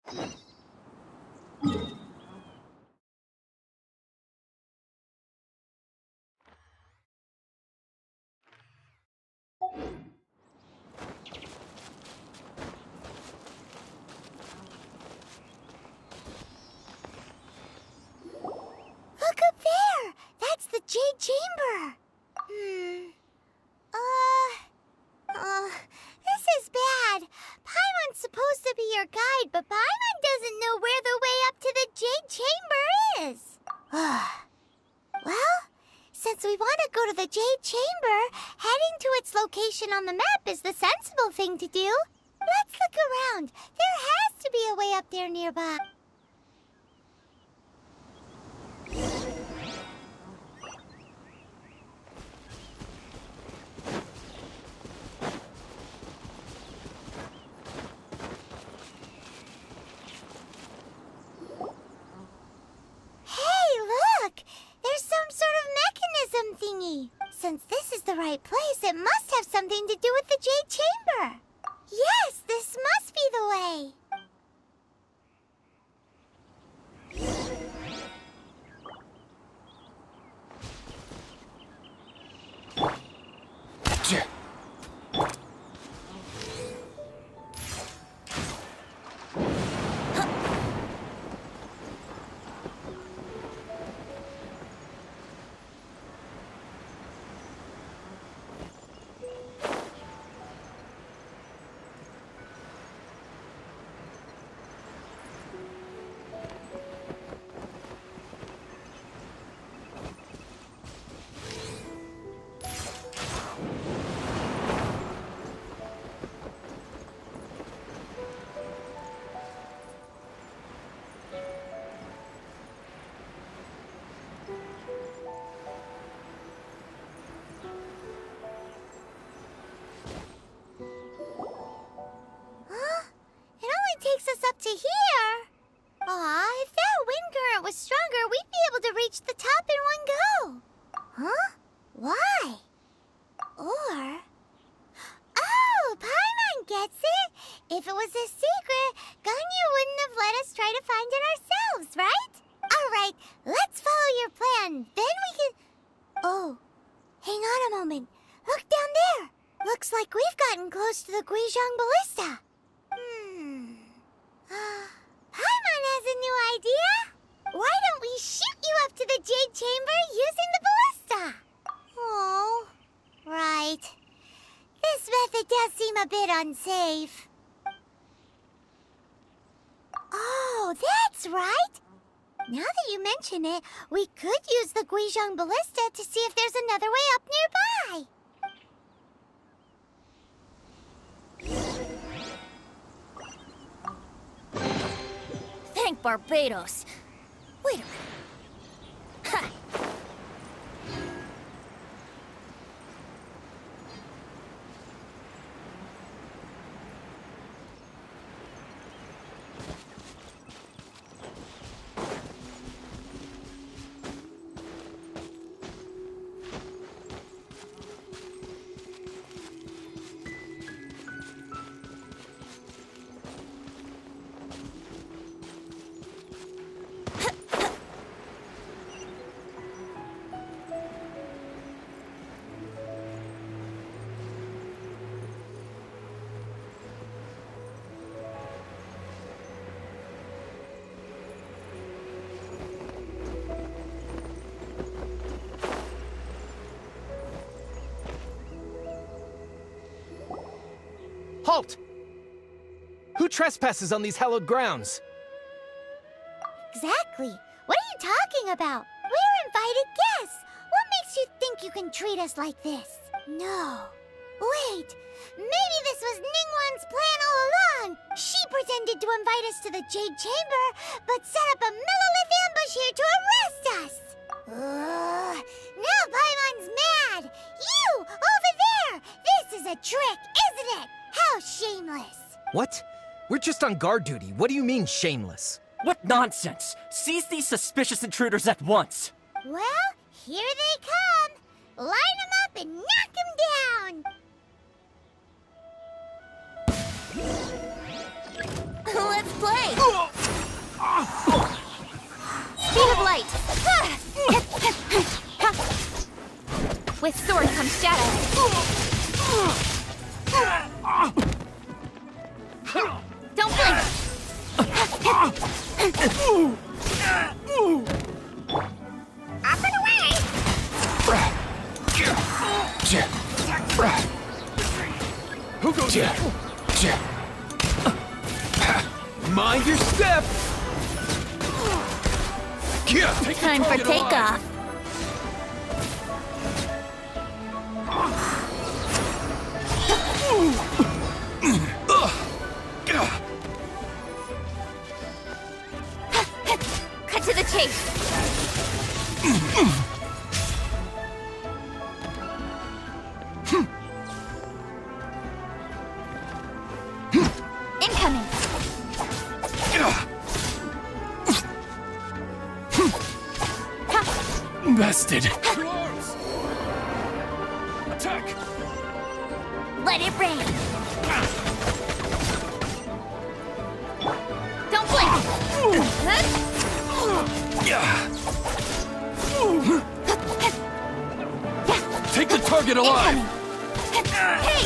Look up there! That's the Jade Chamber! This is bad. Paimon's supposed to be your guide, but Paimon doesn't know where the way up to the Jade Chamber is. Well, since we want to go to the Jade Chamber, heading to its location on the map is the sensible thing to do. Let's look around. There has to be a way up there nearby. Since this is the right place, it must have something to do with the Jade Chamber. Yes, this must be the way. Takes us up to here. If that wind current was stronger, we'd be able to reach the top in one go. Huh? Why? Or... Oh, Paimon gets it. If it was a secret, Ganyu wouldn't have let us try to find it ourselves, right? All right, let's follow your plan. Then we can... Oh, hang on a moment. Look down there. Looks like we've gotten close to the Guizhong Ballista. Paimon has a new idea. Why don't we shoot you up to the Jade Chamber using the ballista? Oh, right. This method does seem a bit unsafe. Oh, that's right. Now that you mention it, we could use the Guizhong Ballista to see if there's another way up nearby. Thank Barbados. Wait a minute. Ha! Halt! Who trespasses on these hallowed grounds? Exactly. What are you talking about? We're invited guests. What makes you think you can treat us like this? No. Wait. Maybe this was Ningguang's plan all along. She pretended to invite us to the Jade Chamber, but set up a millilith ambush here to arrest us. Now Paimon's mad. You, over there. This is a trick, isn't it? How shameless. What? We're just on guard duty. What do you mean, shameless? What nonsense! Seize these suspicious intruders at once! Well, here they come. Line them up and knock them down. Let's play! Speed of light! With sword comes shadow. Don't blink! Up and away! Who goes there? Mind your step! Take Time for takeoff. Cut to the chase. Incoming. Bested. Attack! Let it rain. Don't blink. Take the target alive! Hey!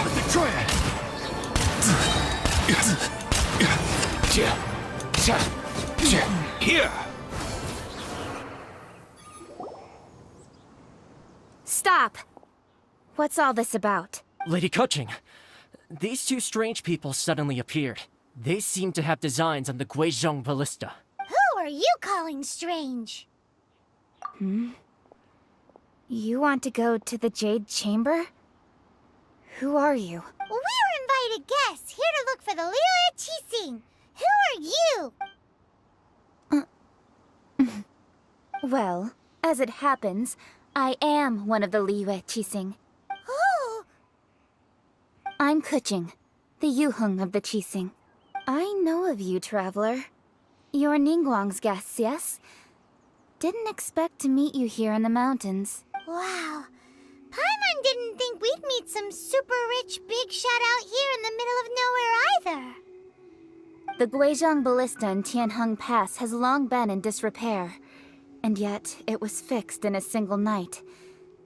The triad! Here! Stop! What's all this about? Lady Kuching, these two strange people suddenly appeared. They seem to have designs on the Guizhong ballista. Who are you calling strange? You want to go to the Jade Chamber? Who are you? We're invited guests here to look for the Liyue Qixing. Who are you? Well, as it happens, I am one of the Liyue Qixing. Oh, I'm Kuching, the Yuheng of the Qixing. I know of you, traveler. You're Ningguang's guests, yes? Didn't expect to meet you here in the mountains. wow. Paimon didn't think we'd meet some super rich big shot out here in the middle of nowhere either. The Guizhong ballista in Tianheng Pass has long been in disrepair, and yet it was fixed in a single night.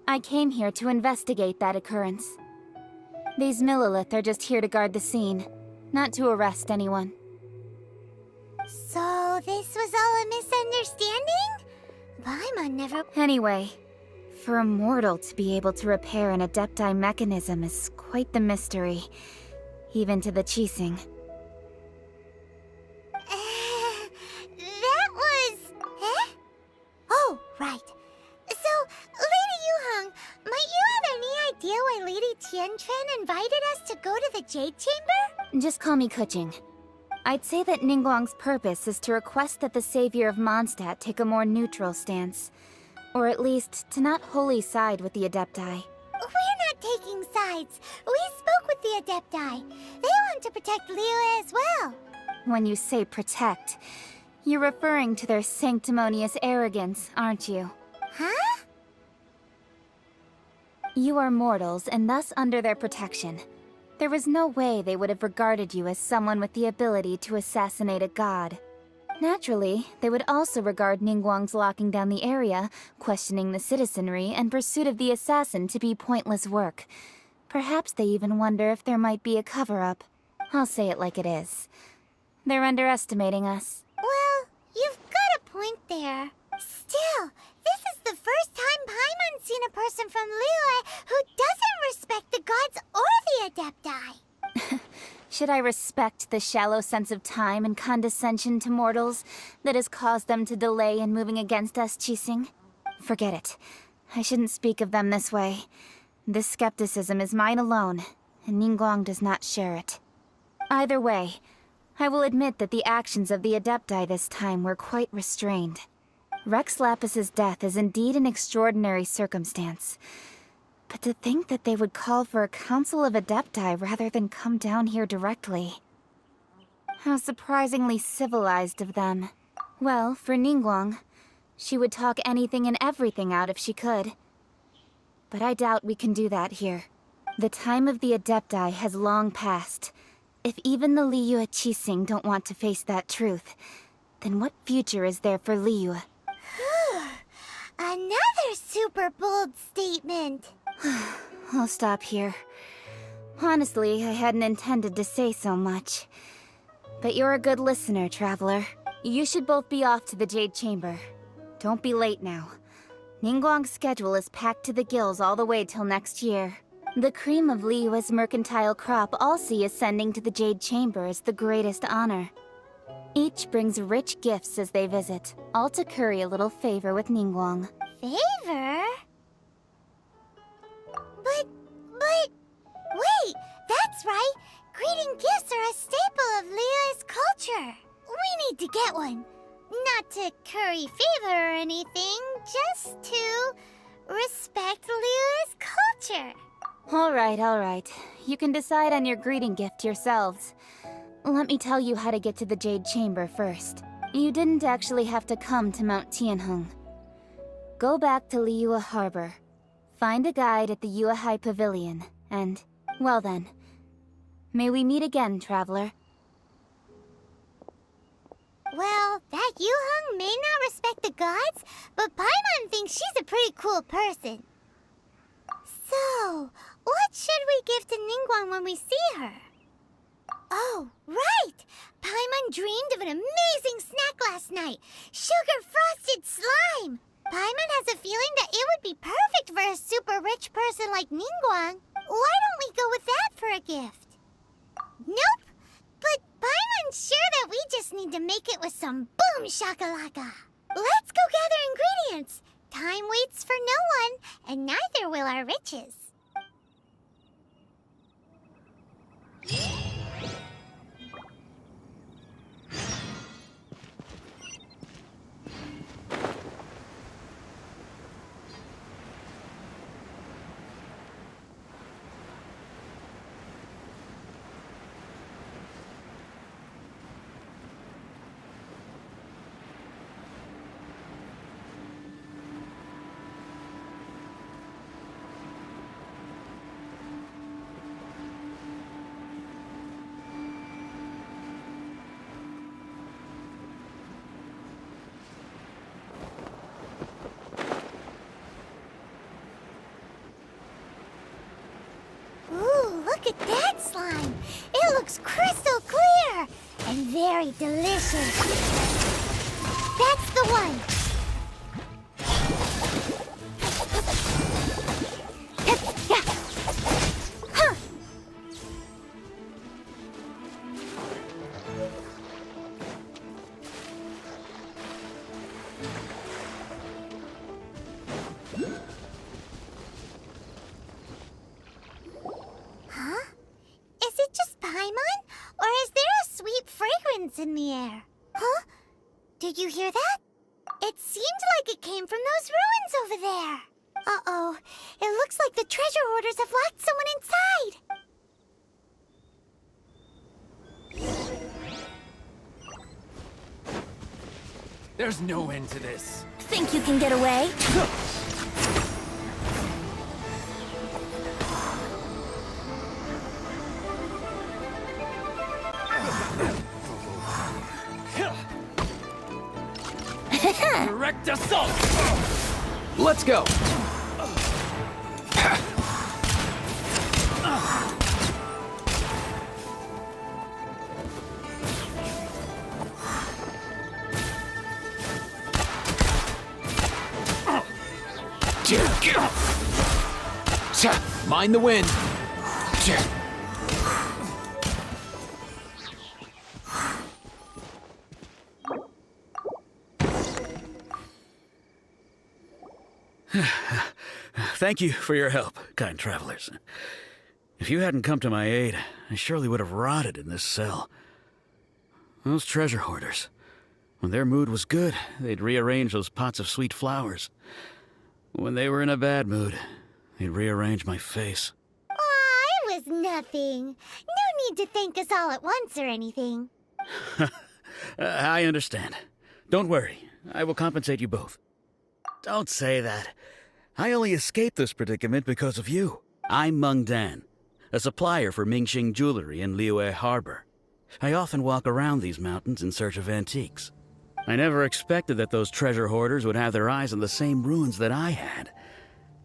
I came here to investigate that occurrence. These Millilith are just here to guard the scene, not to arrest anyone. So this was all a misunderstanding? Paimon never... Anyway, for a mortal to be able to repair an Adepti mechanism is quite the mystery, even to the Qixing. That was... Eh? Oh, right. So, Lady Yuheng, might you have any idea why Lady Tianquan invited us to go to the Jade Chamber? Just call me Kuching. I'd say that Ningguang's purpose is to request that the savior of Mondstadt take a more neutral stance. Or at least, to not wholly side with the Adepti. We're not taking sides. We spoke with the Adepti. They want to protect Liyue as well. When you say protect, you're referring to their sanctimonious arrogance, aren't you? Huh? You are mortals, and thus under their protection. There was no way they would have regarded you as someone with the ability to assassinate a god. Naturally, they would also regard Ningguang's locking down the area, questioning the citizenry, and pursuit of the assassin to be pointless work. Perhaps they even wonder if there might be a cover-up. I'll say it like it is. They're underestimating us. Well, you've got a point there. Still, this is the first time Paimon's seen a person from Liyue who doesn't respect the gods or the Adepti. Should I respect the shallow sense of time and condescension to mortals that has caused them to delay in moving against us, Qixing? Forget it. I shouldn't speak of them this way. This skepticism is mine alone, and Ningguang does not share it. Either way, I will admit that the actions of the Adepti this time were quite restrained. Rex Lapis's death is indeed an extraordinary circumstance. But to think that they would call for a council of Adepti rather than come down here directly. How surprisingly civilized of them. Well, for Ningguang, she would talk anything and everything out if she could. But I doubt we can do that here. The time of the Adepti has long passed. If even the Liyue Qixing don't want to face that truth, then what future is there for Liyue? Another super bold statement. I'll stop here. Honestly, I hadn't intended to say so much. But you're a good listener, Traveler. You should both be off to the Jade Chamber. Don't be late now. Ningguang's schedule is packed to the gills all the way till next year. The cream of Liyue's mercantile crop all see ascending to the Jade Chamber as the greatest honor. Each brings rich gifts as they visit, all to curry a little favor with Ningguang. Favor? But, wait, that's right. Greeting gifts are a staple of Liyue's culture. We need to get one. Not to curry favor or anything, just to respect Liyue's culture. All right. You can decide on your greeting gift yourselves. Let me tell you how to get to the Jade Chamber first. You didn't actually have to come to Mount Tianheng. Go back to Liyue Harbor. Find a guide at the Yuehai Pavilion, and, well then, may we meet again, Traveler. Well, that Yuheng may not respect the gods, but Paimon thinks she's a pretty cool person. So, what should we give to Ningguang when we see her? Oh, right! Paimon dreamed of an amazing snack last night! Sugar-frosted slime! Paimon has a feeling that it would be perfect for a super rich person like Ningguang. Why don't we go with that for a gift? Nope! But Paimon's sure that we just need to make it with some boom shakalaka. Let's go gather ingredients. Time waits for no one, and neither will our riches. Look at that slime! It looks crystal clear! And very delicious! That's the one! Huh. Huh? Is it just Paimon? Or is there a sweet fragrance in the air? Huh? Did you hear that? It seemed like it came from those ruins over there. Uh-oh. It looks like the treasure hoarders have locked someone inside. There's no end to this. Think you can get away? Direct assault! Let's go! Mind the wind. Thank you for your help, kind travelers. If you hadn't come to my aid, I surely would have rotted in this cell. Those treasure hoarders, when their mood was good, they'd rearrange those pots of sweet flowers. When they were in a bad mood, they'd rearrange my face. Aw, it was nothing. No need to thank us all at once or anything. I understand. Don't worry, I will compensate you both. Don't say that. I only escaped this predicament because of you. I'm Meng Dan, a supplier for Mingxing Jewelry in Liyue Harbor. I often walk around these mountains in search of antiques. I never expected that those treasure hoarders would have their eyes on the same ruins that I had.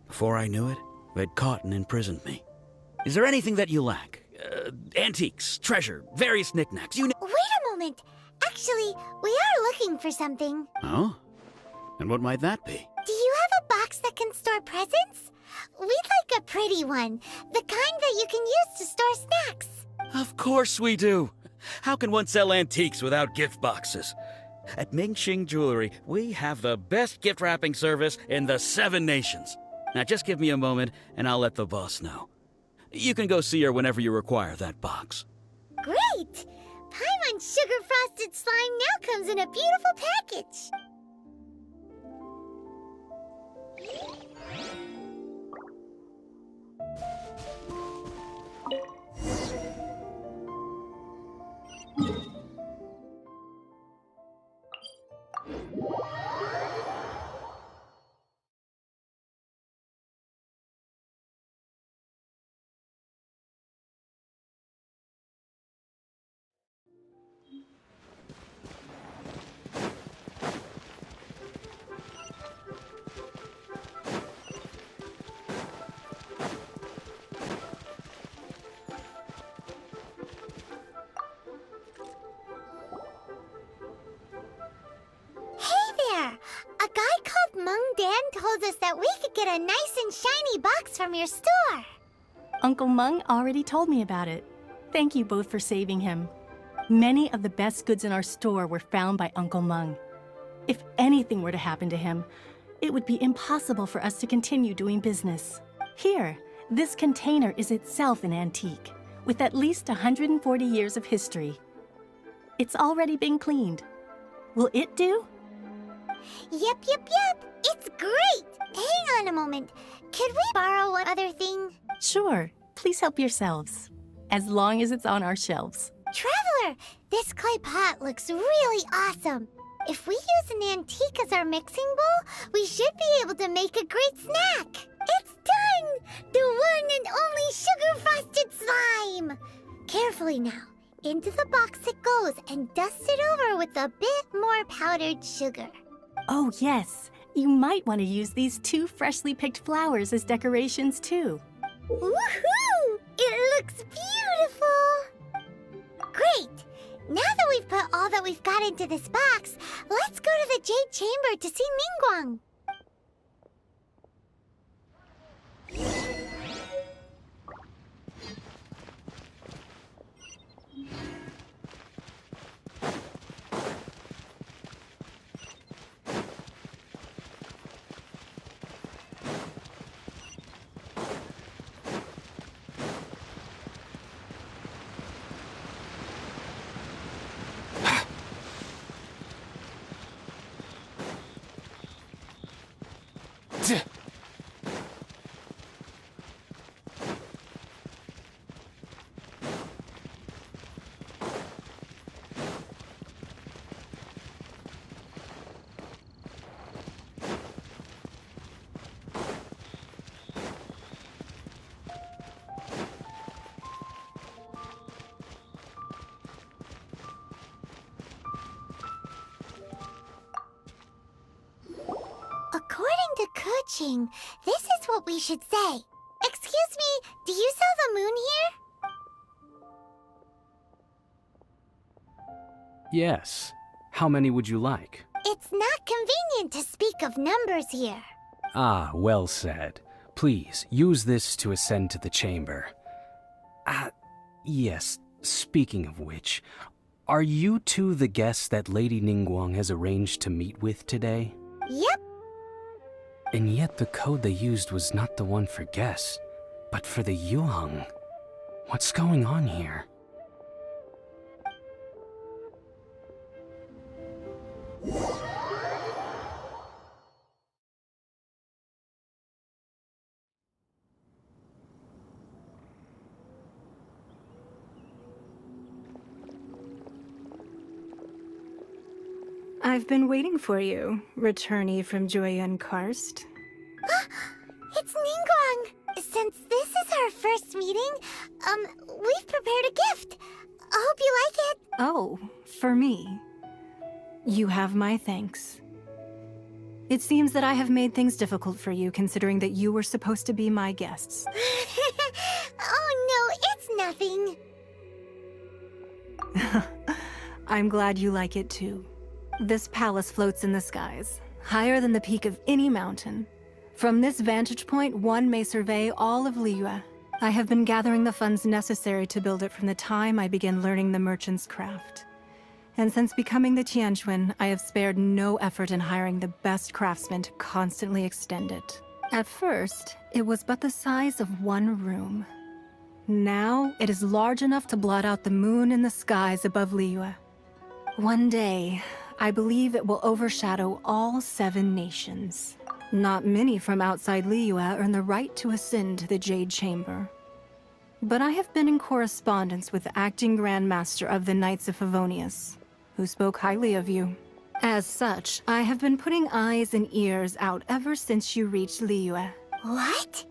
Before I knew it, they'd caught and imprisoned me. Is there anything that you lack? Antiques, treasure, various knickknacks, you know. Wait a moment. Actually, we are looking for something. Oh? And what might that be? Do you have a box that can store presents? We'd like a pretty one. The kind that you can use to store snacks. Of course we do. How can one sell antiques without gift boxes? At Mingxing Jewelry, we have the best gift wrapping service in the 7 nations. Now just give me a moment and I'll let the boss know. You can go see her whenever you require that box. Great! Paimon Sugar Frosted Slime now comes in a beautiful package. A guy called Mung Dan told us that we could get a nice and shiny box from your store. Uncle Mung already told me about it. Thank you both for saving him. Many of the best goods in our store were found by Uncle Mung. If anything were to happen to him, it would be impossible for us to continue doing business. Here, this container is itself an antique, with at least 140 years of history. It's already been cleaned. Will it do? Yep. It's great. Hang on a moment. Could we borrow one other thing? Sure. Please help yourselves. As long as it's on our shelves. Traveler, this clay pot looks really awesome. If we use an antique as our mixing bowl, we should be able to make a great snack. It's done! The one and only sugar-frosted slime! Carefully now. Into the box it goes and dust it over with a bit more powdered sugar. Oh, yes. You might want to use these 2 freshly picked flowers as decorations, too. Woohoo! It looks beautiful! Great! Now that we've put all that we've got into this box, let's go to the Jade Chamber to see Ningguang. According to Kuching, this is what we should say. Excuse me, do you sell the moon here? Yes. How many would you like? It's not convenient to speak of numbers here. Ah, well said. Please, use this to ascend to the chamber. Yes, speaking of which, are you two the guests that Lady Ningguang has arranged to meet with today? Yep. And yet the code they used was not the one for guests, but for the Yuheng. What's going on here? I've been waiting for you, returnee from Joyun Karst. It's Ningguang! Since this is our first meeting, we've prepared a gift. I hope you like it. Oh, for me. You have my thanks. It seems that I have made things difficult for you, considering that you were supposed to be my guests. Oh no, it's nothing. I'm glad you like it too. This palace floats in the skies, higher than the peak of any mountain. From this vantage point, one may survey all of Liyue. I have been gathering the funds necessary to build it from the time I began learning the merchant's craft. And since becoming the Tianquan, I have spared no effort in hiring the best craftsmen to constantly extend it. At first, it was but the size of one room. Now, it is large enough to blot out the moon in the skies above Liyue. One day, I believe it will overshadow all 7 nations. Not many from outside Liyue earn the right to ascend to the Jade Chamber. But I have been in correspondence with the acting Grand Master of the Knights of Favonius, who spoke highly of you. As such, I have been putting eyes and ears out ever since you reached Liyue. What?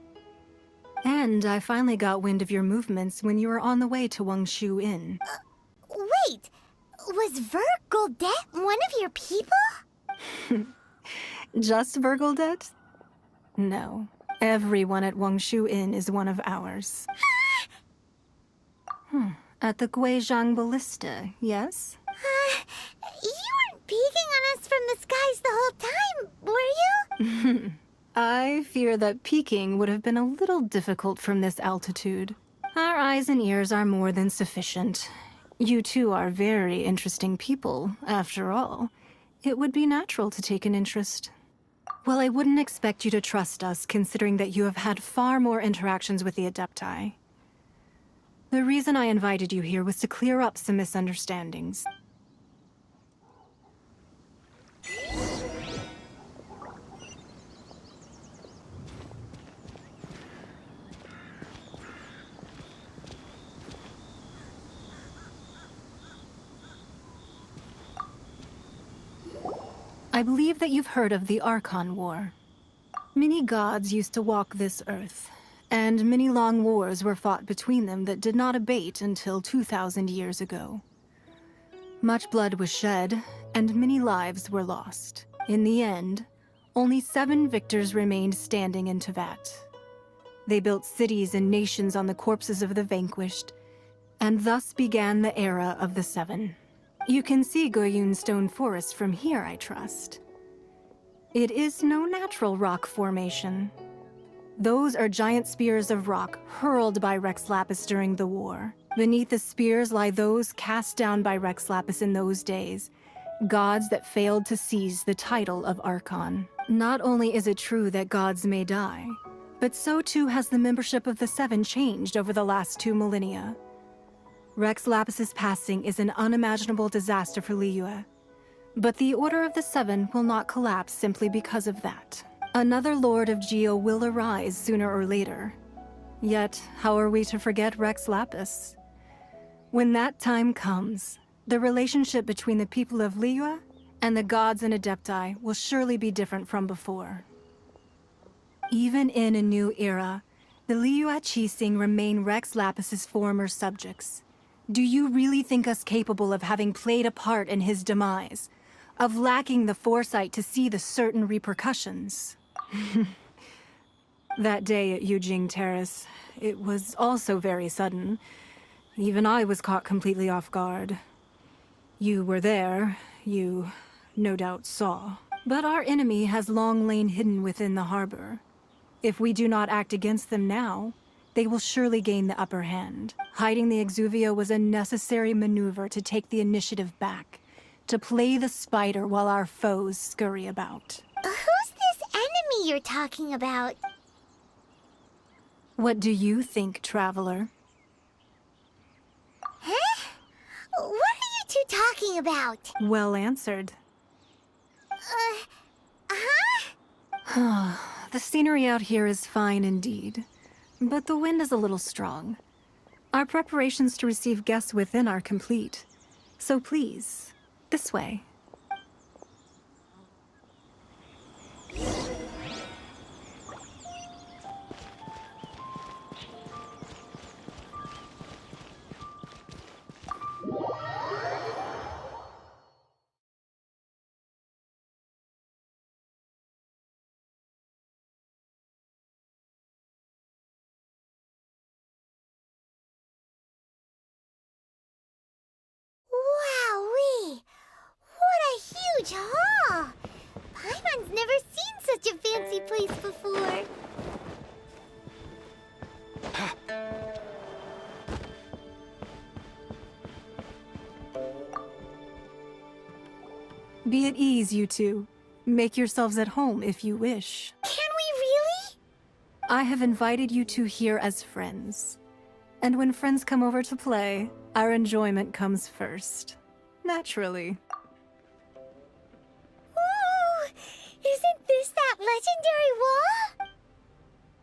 And I finally got wind of your movements when you were on the way to Wangshu Inn. Wait, was Vergoldet one of your people? Just Vergoldet? No. Everyone at Wangshu Inn is one of ours. At the Guizhang Ballista, yes? You weren't peeking on us from the skies the whole time, were you? I fear that peeking would have been a little difficult from this altitude. Our eyes and ears are more than sufficient. You two are very interesting people, after all. It would be natural to take an interest. Well, I wouldn't expect you to trust us, considering that you have had far more interactions with the Adepti. The reason I invited you here was to clear up some misunderstandings. I believe that you've heard of the Archon War. Many gods used to walk this earth, and many long wars were fought between them that did not abate until 2,000 years ago. Much blood was shed, and many lives were lost. In the end, only 7 victors remained standing in Tevat. They built cities and nations on the corpses of the vanquished, and thus began the era of the 7. You can see Goyun Stone Forest from here, I trust. It is no natural rock formation. Those are giant spears of rock hurled by Rex Lapis during the war. Beneath the spears lie those cast down by Rex Lapis in those days, gods that failed to seize the title of Archon. Not only is it true that gods may die, but so too has the membership of the 7 changed over the last 2 millennia. Rex Lapis's passing is an unimaginable disaster for Liyue, but the Order of the 7 will not collapse simply because of that. Another Lord of Geo will arise sooner or later. Yet, how are we to forget Rex Lapis? When that time comes, the relationship between the people of Liyue and the gods and Adepti will surely be different from before. Even in a new era, the Liyue Qixing remain Rex Lapis's former subjects. Do you really think us capable of having played a part in his demise? Of lacking the foresight to see the certain repercussions? That day at Yujing Terrace, it was also very sudden. Even I was caught completely off guard. You were there, you no doubt saw. But our enemy has long lain hidden within the harbor. If we do not act against them now, they will surely gain the upper hand. Hiding the Exuvia was a necessary maneuver to take the initiative back, to play the spider while our foes scurry about. Who's this enemy you're talking about? What do you think, Traveler? Huh? What are you two talking about? Well answered. Huh? The scenery out here is fine indeed, but the wind is a little strong. Our preparations to receive guests within are complete, so please, this way. Be at ease, you two. Make yourselves at home if you wish. Can we really? I have invited you two here as friends. And when friends come over to play, our enjoyment comes first. Naturally. Ooh! Isn't this that legendary wall?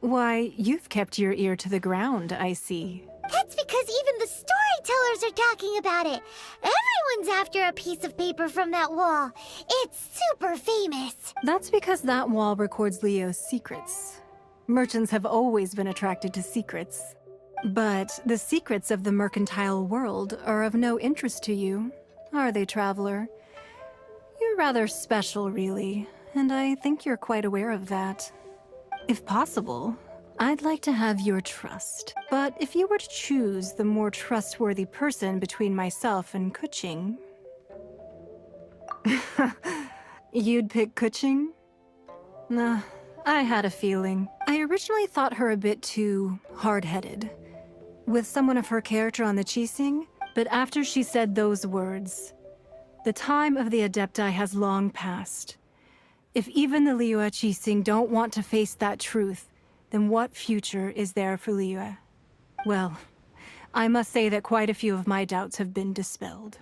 Why, you've kept your ear to the ground, I see. That's because even the storytellers are talking about it. Everyone's after a piece of paper from that wall. It's super famous. That's because that wall records Leo's secrets. Merchants have always been attracted to secrets. But the secrets of the mercantile world are of no interest to you, are they, traveler? You're rather special, really, and I think you're quite aware of that. If possible, I'd like to have your trust. But if you were to choose the more trustworthy person between myself and Kuching... You'd pick Kuching? Nah, I had a feeling. I originally thought her a bit too hard-headed, with someone of her character on the Qixing, but after she said those words, the time of the Adepti has long passed. If even the Liyue Qixing don't want to face that truth, then what future is there for Liyue? Well, I must say that quite a few of my doubts have been dispelled.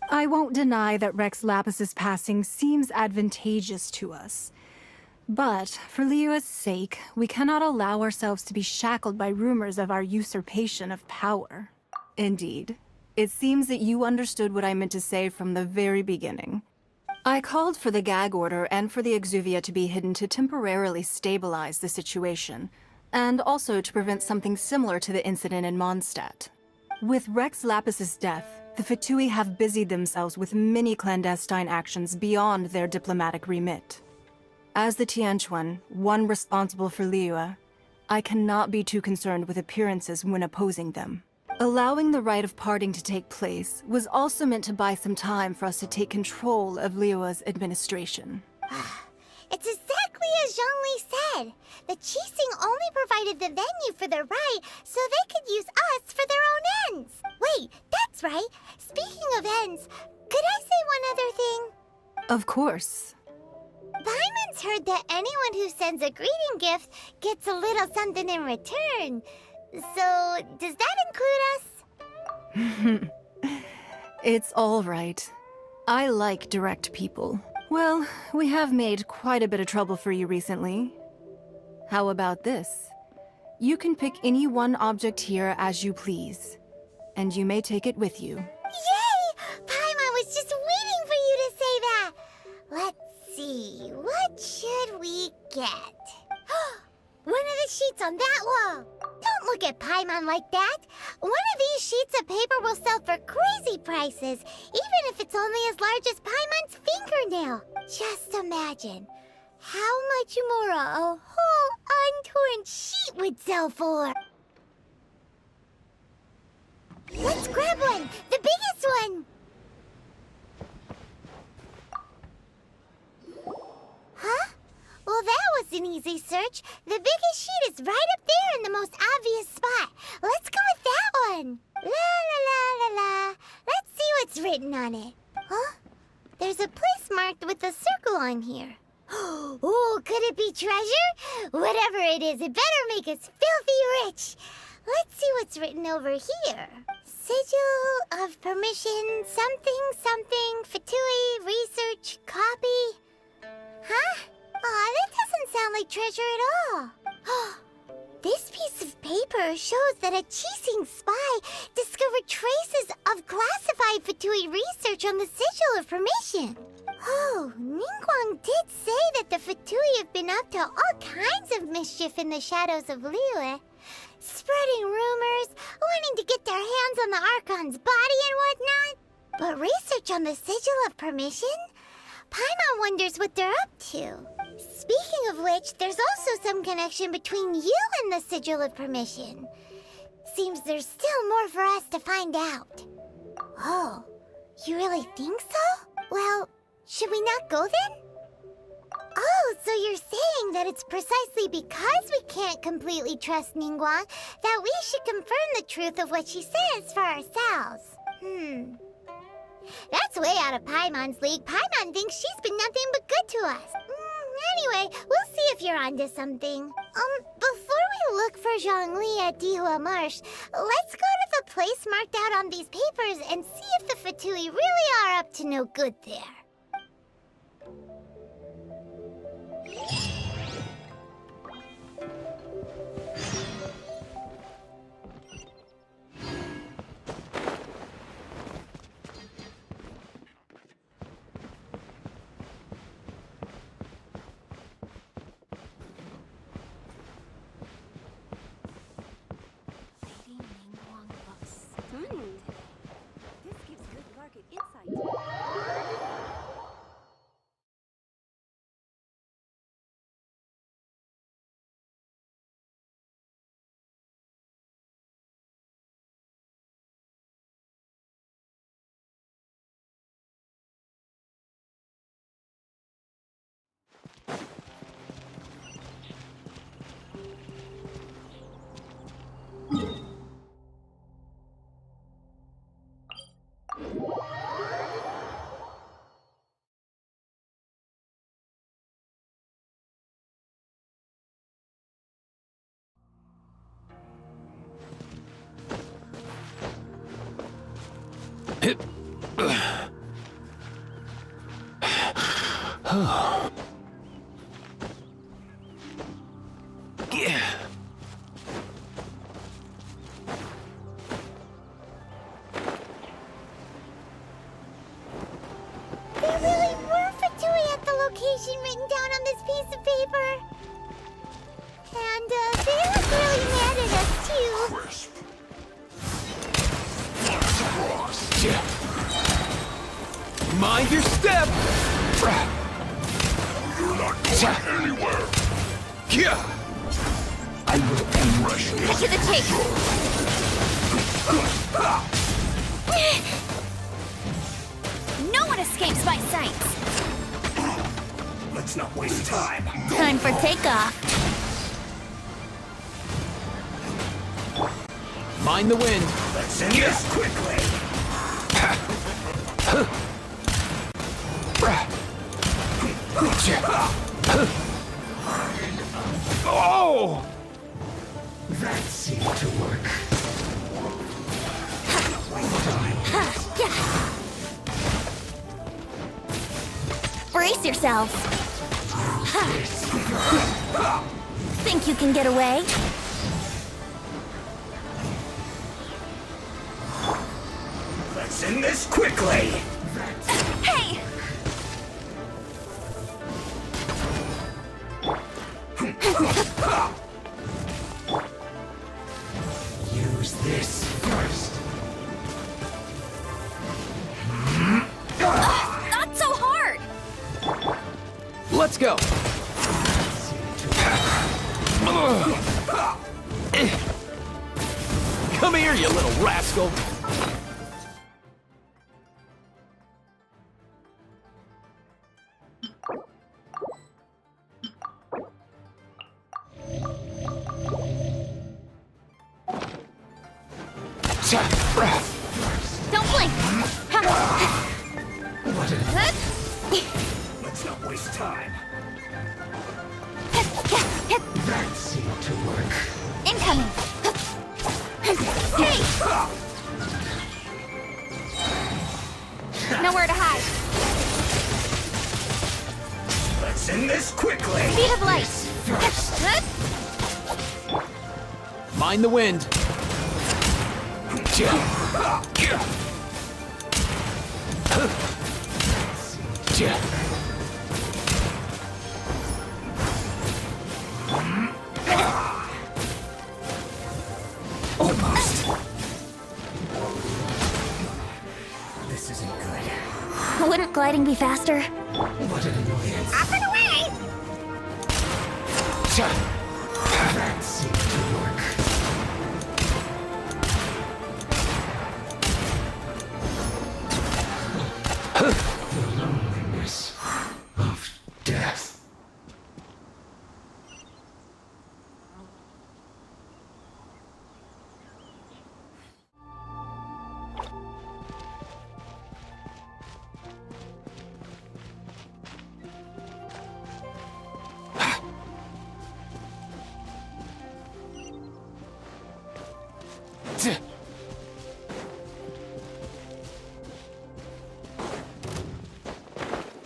I won't deny that Rex Lapis's passing seems advantageous to us. But, for Liyue's sake, we cannot allow ourselves to be shackled by rumors of our usurpation of power. Indeed. It seems that you understood what I meant to say from the very beginning. I called for the gag order and for the Exuvia to be hidden to temporarily stabilize the situation, and also to prevent something similar to the incident in Mondstadt. With Rex Lapis's death, the Fatui have busied themselves with many clandestine actions beyond their diplomatic remit. As the Tianquan, one responsible for Liyue, I cannot be too concerned with appearances when opposing them. Allowing the rite of parting to take place was also meant to buy some time for us to take control of Liyue's administration. It's exactly as Zhongli said. The Qixing only provided the venue for their rite so they could use us for their own ends. Wait, that's right. Speaking of ends, could I say one other thing? Of course. Paimon's heard that anyone who sends a greeting gift gets a little something in return. So, does that include us? It's all right. I like direct people. Well, we have made quite a bit of trouble for you recently. How about this? You can pick any one object here as you please, and you may take it with you. Yay! Paimon was just waiting for you to say that. Let's see, what should we get? One of the sheets on that wall. Don't look at Paimon like that. One of these sheets of paper will sell for crazy prices, even if it's only as large as Paimon's fingernail. Just imagine how much more a whole untorn sheet would sell for. Let's grab one, the biggest one. Huh? Well, that was an easy search. The biggest sheet is right up there in the most obvious spot. Let's go with that one. La la la la la. Let's see what's written on it. Huh? There's a place marked with a circle on here. Oh, could it be treasure? Whatever it is, it better make us filthy rich. Let's see what's written over here. Sigil of permission, something, something, Fatui, research, copy. Huh? Aw, that doesn't sound like treasure at all. This piece of paper shows that a Qixing spy discovered traces of classified Fatui research on the Sigil of Permission. Oh, Ningguang did say that the Fatui have been up to all kinds of mischief in the shadows of Liyue. Spreading rumors, wanting to get their hands on the archon's body and whatnot. But research on the Sigil of Permission? Paimon wonders what they're up to. Speaking of which, there's also some connection between you and the Sigil of Permission. Seems there's still more for us to find out. Oh, you really think so? Well, should we not go then? Oh, so you're saying that it's precisely because we can't completely trust Ningguang that we should confirm the truth of what she says for ourselves. That's way out of Paimon's league. Paimon thinks she's been nothing but good to us. Anyway, we'll see if you're onto something. Before we look for Zhongli at Dihua Marsh, let's go to the place marked out on these papers and see if the Fatui really are up to no good there. This gives good market insight. There really were Fatui at the location written down on this piece of paper. And, they look really mad at us, too. Mind your step! You're not going anywhere. Yeah! I will crush Cut to the chase. No one escapes my sight. Let's not waste time. Time for takeoff. Mind the wind. Let's end this quickly. Oh! That seemed to work. Brace yourselves. Think you can get away? Let's end this quickly. Hey! Use this first. Not so hard! Let's go! Come here, you little rascal! Don't blink! Let's not waste time. That seemed to work. Incoming! Hey! Nowhere to hide. Let's end this quickly. Speed of light. Mind the wind. Almost. This isn't good. Wouldn't gliding be faster? What an annoyance. Up and away! That seemed to work. The loneliness of death.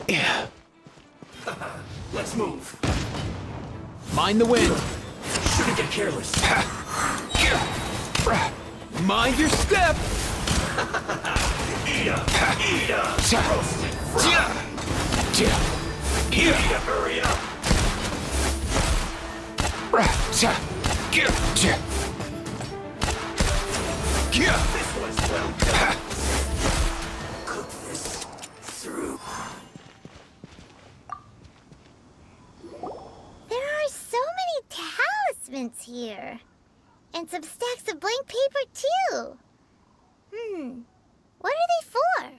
Yeah. Let's move. Mind the wind. Shouldn't get careless. Mind your step. Eat up. Roasted fried. Need to hurry up. This one's well done. Cook this through. There are so many talismans here. And some stacks of blank paper, too. What are they for?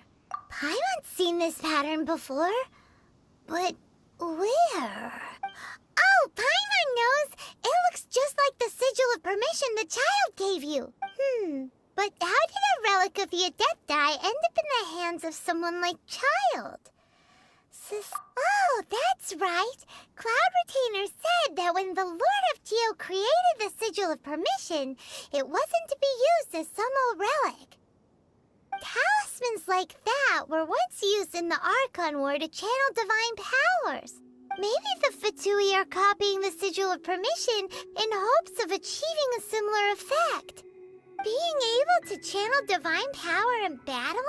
Paimon's seen this pattern before. But where? Oh, Paimon knows! It looks just like the sigil of permission the child gave you. But how did a relic of the Adepti end up in the hands of someone like Child? Oh, that's right. Cloud Retainer said that when the Lord of Geo created the Sigil of Permission, it wasn't to be used as some old relic. Talismans like that were once used in the Archon War to channel divine powers. Maybe the Fatui are copying the Sigil of Permission in hopes of achieving a similar effect. Being able to channel divine power in battle?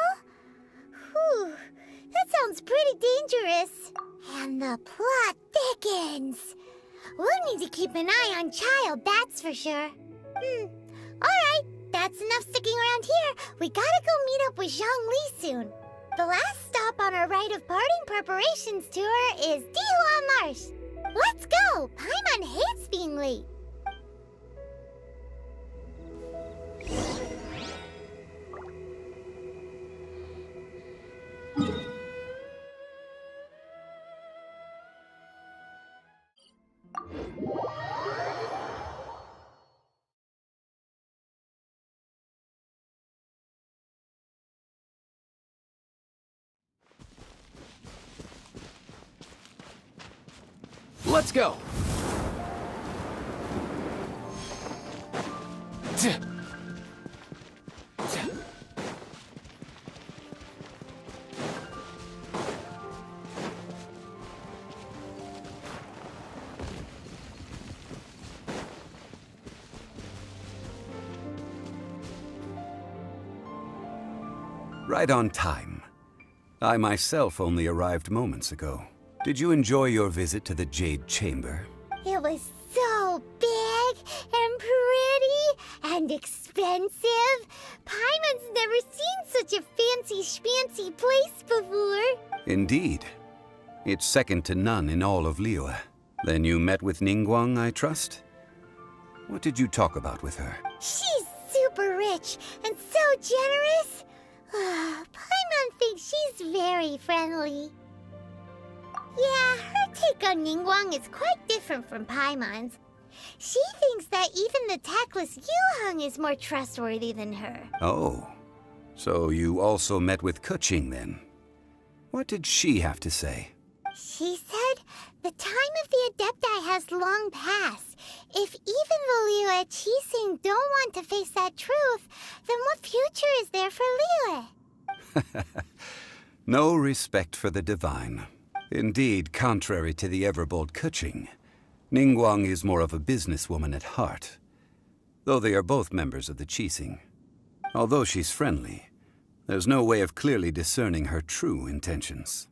Whew. That sounds pretty dangerous. And the plot thickens. We'll need to keep an eye on Child, that's for sure. Alright, that's enough sticking around here. We gotta go meet up with Zhongli soon. The last stop on our rite of parting preparations tour is Dihua Marsh. Let's go! Paimon hates being late. Let's go. Right on time. I myself only arrived moments ago. Did you enjoy your visit to the Jade Chamber? It was so big and pretty and expensive. Paimon's never seen such a fancy schmancy place before. Indeed. It's second to none in all of Liyue. Then you met with Ningguang, I trust? What did you talk about with her? She's super rich and so generous. Paimon thinks she's very friendly. Yeah, her take on Ningguang is quite different from Paimon's. She thinks that even the tactless Yuheng is more trustworthy than her. Oh, so you also met with Keqing then? What did she have to say? She said the time of the Adepti has long passed. If even the Liyue Qixing don't want to face that truth, then what future is there for Liyue? No respect for the divine. Indeed, contrary to the ever-bold Keqing, Ningguang is more of a businesswoman at heart, though they are both members of the Qixing. Although she's friendly, there's no way of clearly discerning her true intentions.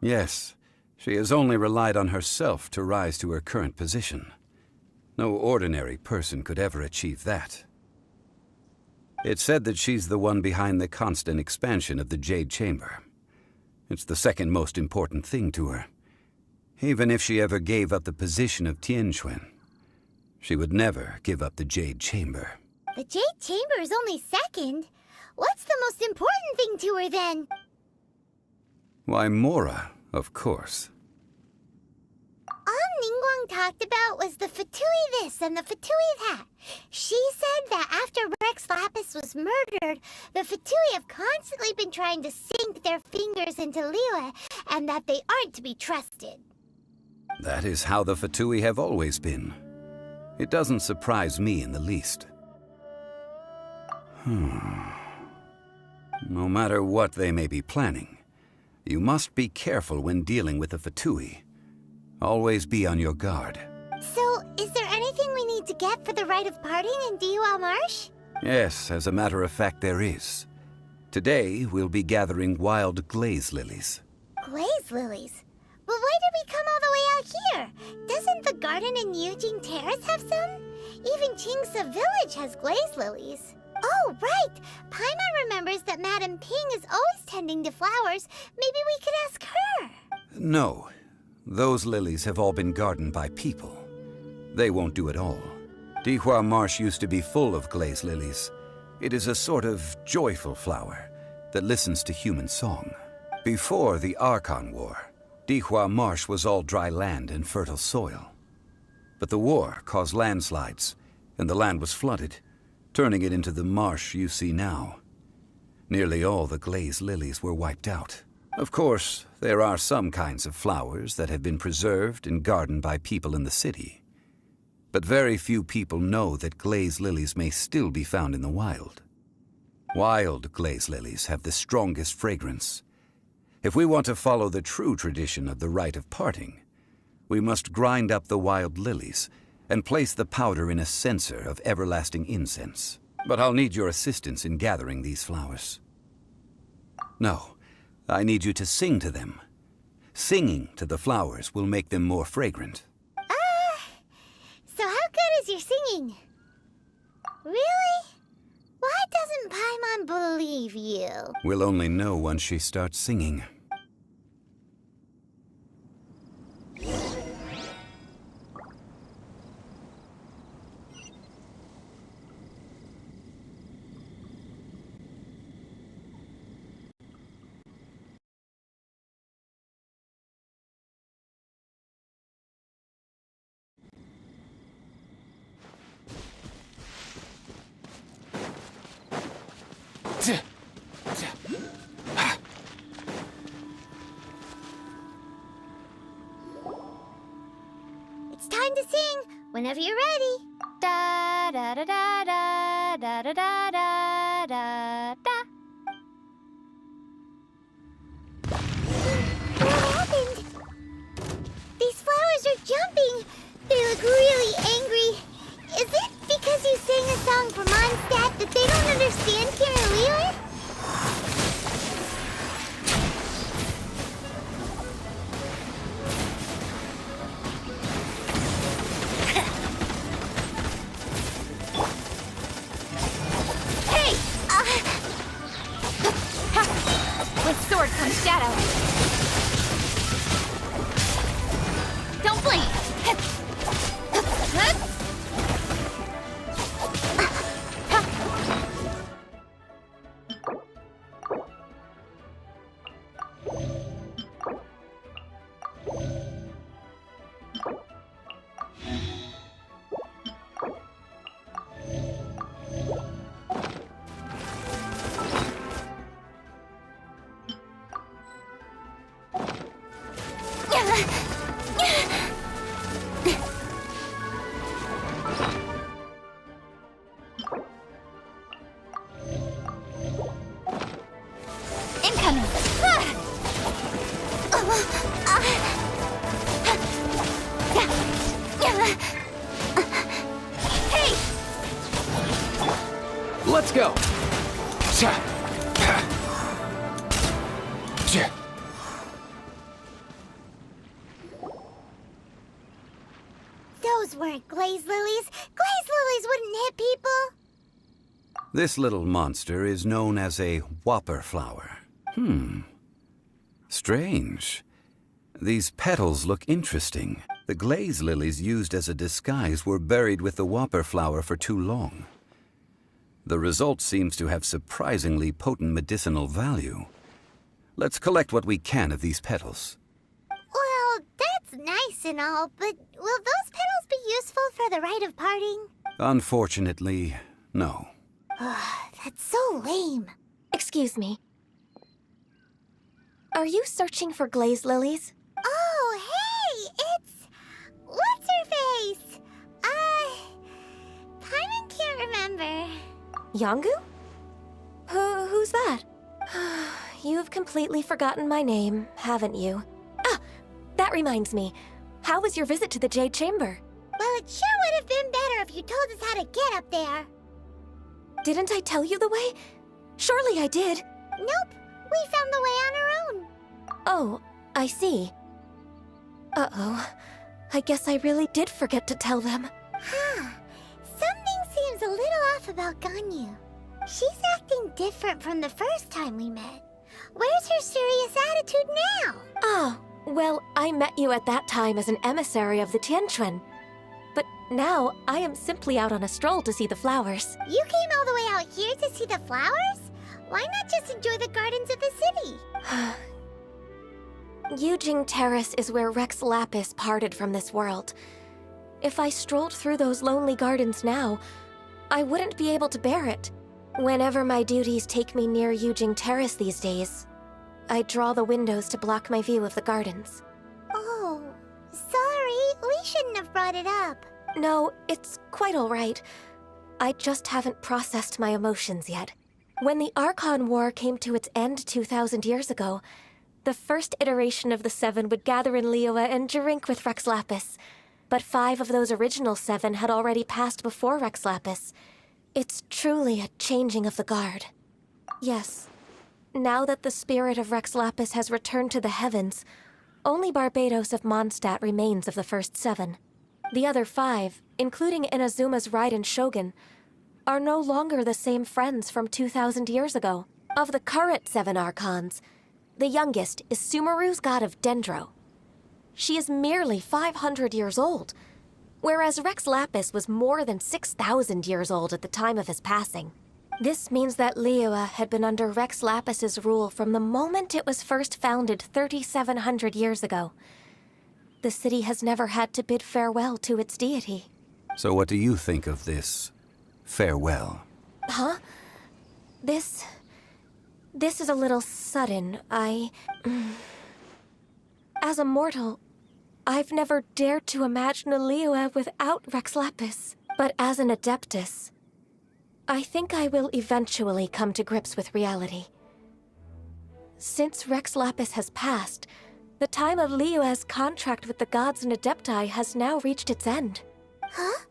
Yes, she has only relied on herself to rise to her current position. No ordinary person could ever achieve that. It's said that she's the one behind the constant expansion of the Jade Chamber. It's the second most important thing to her. Even if she ever gave up the position of Tianquan, she would never give up the Jade Chamber. The Jade Chamber is only second. What's the most important thing to her then? Why, Mora, of course. All Ningguang talked about was the Fatui this and the Fatui that. She said that after Rex Lapis was murdered, the Fatui have constantly been trying to sink their fingers into Liyue, and that they aren't to be trusted. That is how the Fatui have always been. It doesn't surprise me in the least. No matter what they may be planning, you must be careful when dealing with the Fatui. Always be on your guard. So, is there anything we need to get for the rite of parting in Dihua Marsh? Yes, as a matter of fact, there is. Today, we'll be gathering wild glaze lilies. Glaze lilies? Well, why did we come all the way out here? Doesn't the garden in Eugene Terrace have some? Even Chingsa Village has glaze lilies. Oh, right! Paimon remembers that Madame Ping is always tending to flowers. Maybe we could ask her. No, those lilies have all been gardened by people. They won't do it all. Dihua Marsh used to be full of glaze lilies. It is a sort of joyful flower that listens to human song. Before the Archon War, Dihua Marsh was all dry land and fertile soil. But the war caused landslides, and the land was flooded, turning it into the marsh you see now. Nearly all the glaze lilies were wiped out. Of course, there are some kinds of flowers that have been preserved and gardened by people in the city. But very few people know that glaze lilies may still be found in the wild. Wild glaze lilies have the strongest fragrance. If we want to follow the true tradition of the rite of parting, we must grind up the wild lilies and place the powder in a censer of everlasting incense. But I'll need your assistance in gathering these flowers. No, I need you to sing to them. Singing to the flowers will make them more fragrant. So how good is your singing? Really? Why doesn't Paimon believe you? We'll only know once she starts singing. It's time to sing, whenever you're ready. Da da da da da da da da da da da. What happened? These flowers are jumping. They look really angry. Is it because you sang a song for Mondstadt that they don't understand here in Liyue? Hey! With sword comes shadow. Don't blink! Incoming! Hey! Let's go! Those weren't glaze lilies. Glaze lilies wouldn't hit people. This little monster is known as a whopper flower. Strange. These petals look interesting. The glaze lilies used as a disguise were buried with the whopper flower for too long. The result seems to have surprisingly potent medicinal value. Let's collect what we can of these petals. Well, that's nice and all, but will those petals be useful for the rite of parting? Unfortunately, no. That's so lame. Excuse me. Are you searching for glaze lilies? Oh, hey! It's... What's-her-face? Paimon can't remember. Yongu? Who's that? You've completely forgotten my name, haven't you? Ah, that reminds me. How was your visit to the Jade Chamber? Well, it sure would have been better if you told us how to get up there. Didn't I tell you the way? Surely I did. Nope, we found the way on our own. Oh, I see. Uh-oh. I guess I really did forget to tell them. Huh. Something seems a little off about Ganyu. She's acting different from the first time we met. Where's her serious attitude now? Ah, well, I met you at that time as an emissary of the Tianquan. But now, I am simply out on a stroll to see the flowers. You came all the way out here to see the flowers? Why not just enjoy the gardens of the city? Yujing Terrace is where Rex Lapis parted from this world. If I strolled through those lonely gardens now, I wouldn't be able to bear it. Whenever my duties take me near Yujing Terrace these days, I draw the windows to block my view of the gardens. Oh, sorry, we shouldn't have brought it up. No, it's quite all right. I just haven't processed my emotions yet. When the Archon War came to its end 2,000 years ago, the first iteration of the Seven would gather in Liyue and drink with Rex Lapis. But 5 of those original 7 had already passed before Rex Lapis. It's truly a changing of the guard. Yes, now that the spirit of Rex Lapis has returned to the heavens, only Barbados of Mondstadt remains of the first 7. The other 5, including Inazuma's Raiden Shogun, are no longer the same friends from 2,000 years ago. Of the current 7 Archons, the youngest is Sumeru's god of Dendro. She is merely 500 years old, whereas Rex Lapis was more than 6,000 years old at the time of his passing. This means that Liyue had been under Rex Lapis's rule from the moment it was first founded 3,700 years ago. The city has never had to bid farewell to its deity. So what do you think of this farewell? Huh? This is a little sudden. As a mortal, I've never dared to imagine a Liyue without Rex Lapis. But as an Adeptus, I think I will eventually come to grips with reality. Since Rex Lapis has passed, the time of Liyue's contract with the gods and Adepti has now reached its end. Huh?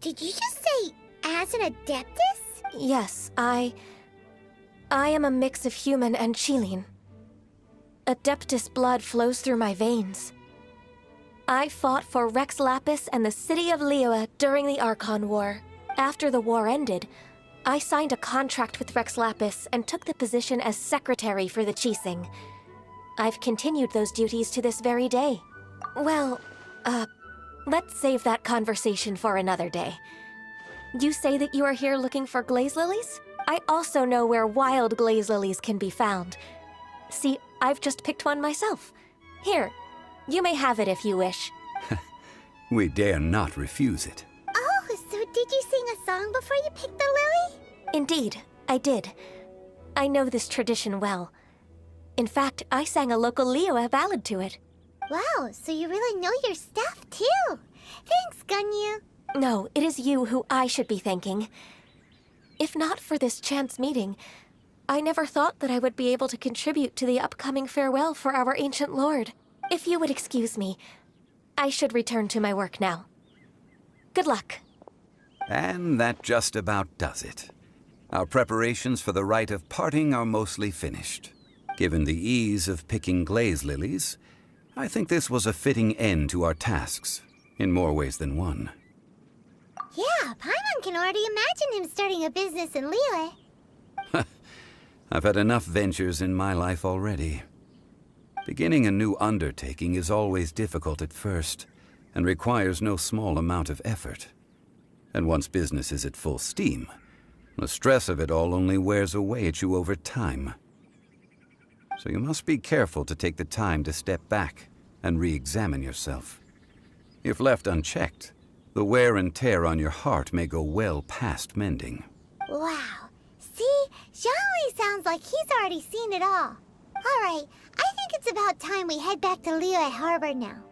Did you just say, as an Adeptus? Yes, I am a mix of human and Qilin. Adeptus blood flows through my veins. I fought for Rex Lapis and the city of Liyue during the Archon War. After the war ended, I signed a contract with Rex Lapis and took the position as secretary for the Qixing. I've continued those duties to this very day. Well, let's save that conversation for another day. You say that you are here looking for glaze lilies? I also know where wild glaze lilies can be found. See, I've just picked one myself. Here, you may have it if you wish. We dare not refuse it. Oh, so did you sing a song before you picked the lily? Indeed, I did. I know this tradition well. In fact, I sang a local Liyue ballad to it. Wow, so you really know your stuff, too. Thanks, Ganyu. No, it is you who I should be thanking. If not for this chance meeting, I never thought that I would be able to contribute to the upcoming farewell for our ancient lord. If you would excuse me, I should return to my work now. Good luck. And that just about does it. Our preparations for the rite of parting are mostly finished. Given the ease of picking glaze lilies, I think this was a fitting end to our tasks, in more ways than one. Yeah, Paimon can already imagine him starting a business in Liyue. I've had enough ventures in my life already. Beginning a new undertaking is always difficult at first, and requires no small amount of effort. And once business is at full steam, the stress of it all only wears away at you over time. So you must be careful to take the time to step back and re-examine yourself. If left unchecked, the wear and tear on your heart may go well past mending. Wow. See? Zhongli sounds like he's already seen it all. Alright, I think it's about time we head back to Liyue Harbor now.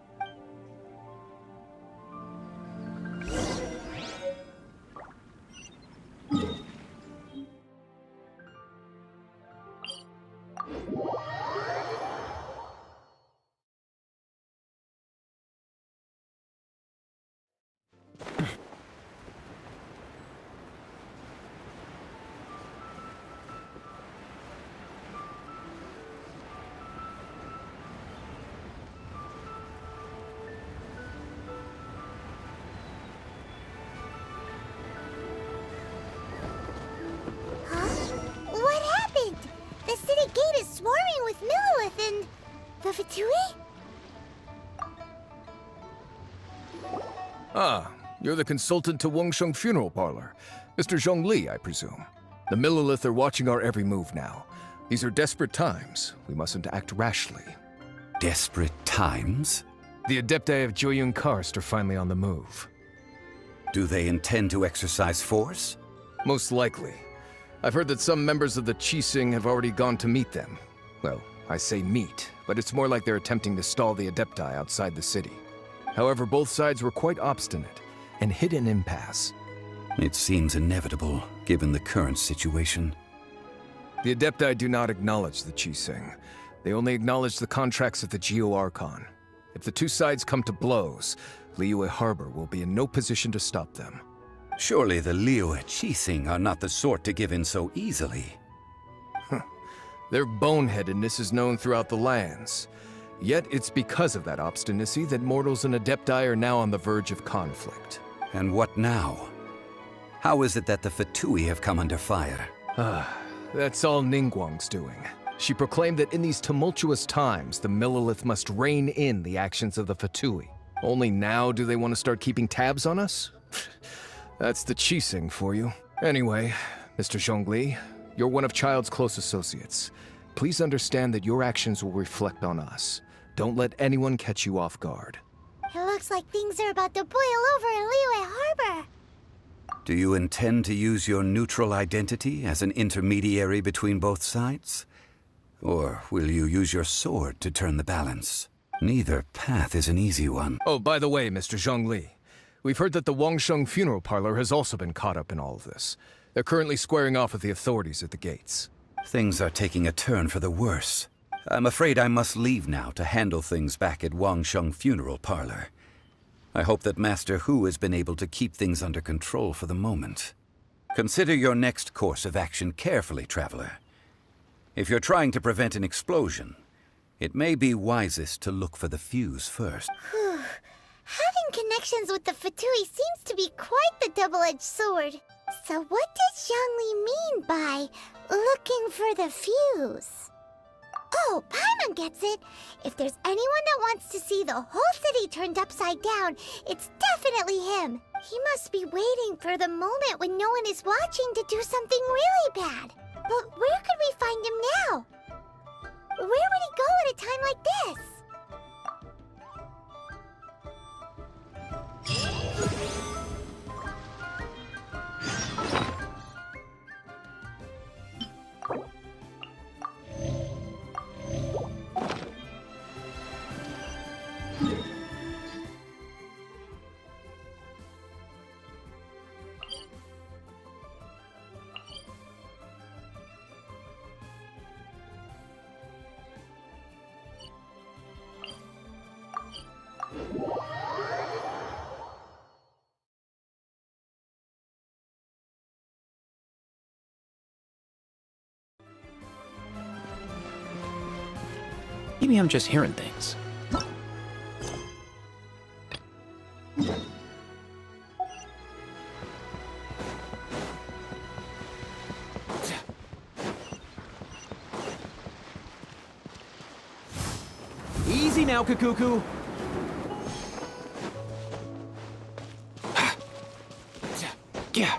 And the Fatui? Ah, you're the consultant to Wangsheng Funeral Parlor. Mr. Zhongli, I presume. The Millilith are watching our every move now. These are desperate times. We mustn't act rashly. Desperate times? The Adepti of Joyun Karst are finally on the move. Do they intend to exercise force? Most likely. I've heard that some members of the Qixing have already gone to meet them. Well, I say meet, but it's more like they're attempting to stall the Adepti outside the city. However, both sides were quite obstinate and hit an impasse. It seems inevitable, given the current situation. The Adepti do not acknowledge the Qixing. They only acknowledge the contracts of the Geo-Archon. If the two sides come to blows, Liyue Harbor will be in no position to stop them. Surely the Liyue Qixing are not the sort to give in so easily. Their boneheadedness is known throughout the lands. Yet it's because of that obstinacy that mortals and Adepti are now on the verge of conflict. And what now? How is it that the Fatui have come under fire? That's all Ningguang's doing. She proclaimed that in these tumultuous times, the Millilith must rein in the actions of the Fatui. Only now do they want to start keeping tabs on us? That's the Qixing for you. Anyway, Mr. Zhongli, you're one of Child's close associates. Please understand that your actions will reflect on us. Don't let anyone catch you off guard. It looks like things are about to boil over in Liyue Harbor. Do you intend to use your neutral identity as an intermediary between both sides? Or will you use your sword to turn the balance? Neither path is an easy one. Oh, by the way, Mr. Zhongli, we've heard that the Wangsheng Funeral Parlor has also been caught up in all of this. They're currently squaring off with the authorities at the gates. Things are taking a turn for the worse. I'm afraid I must leave now to handle things back at Wangsheng Funeral Parlor. I hope that Master Hu has been able to keep things under control for the moment. Consider your next course of action carefully, Traveler. If you're trying to prevent an explosion, it may be wisest to look for the fuse first. Having connections with the Fatui seems to be quite the double-edged sword. So what does Zhongli mean by looking for the fuse? Oh, Paimon gets it. If there's anyone that wants to see the whole city turned upside down, it's definitely him. He must be waiting for the moment when no one is watching to do something really bad. But where could we find him now? Where would he go at a time like this? Maybe I'm just hearing things. Easy now, Kakuku. Yeah.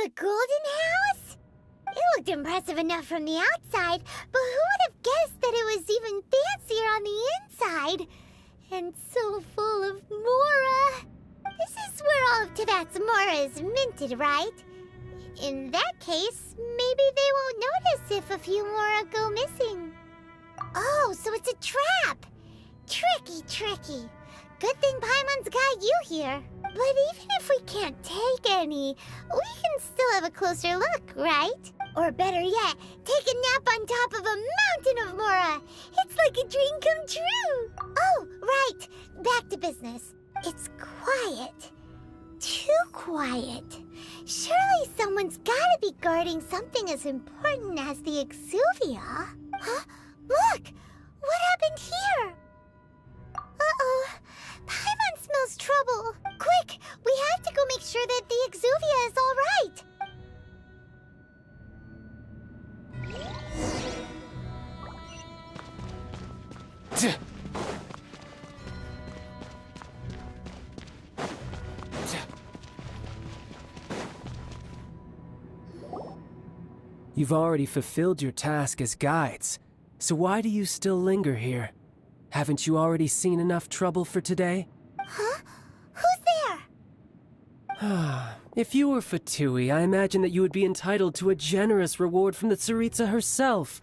The golden house? It looked impressive enough from the outside, but who would have guessed that it was even fancier on the inside? And so full of Mora. This is where all of Teyvat's Mora is minted, right? In that case, maybe they won't notice if a few Mora go missing. Oh, so it's a trap! Tricky. Good thing Paimon's got you here. But even if we can't take any, we can still have a closer look, right? Or better yet, take a nap on top of a mountain of Mora. It's like a dream come true. Oh, right. Back to business. It's quiet. Too quiet. Surely someone's gotta be guarding something as important as the Exuvia. Huh? Look! What happened here? Uh-oh. Paimon smells trouble. Quick! We have to go make sure that the Exuvia is all right. You've already fulfilled your task as guides, so why do you still linger here? Haven't you already seen enough trouble for today? Huh? Who's there? If you were Fatui, I imagine that you would be entitled to a generous reward from the Tsaritsa herself.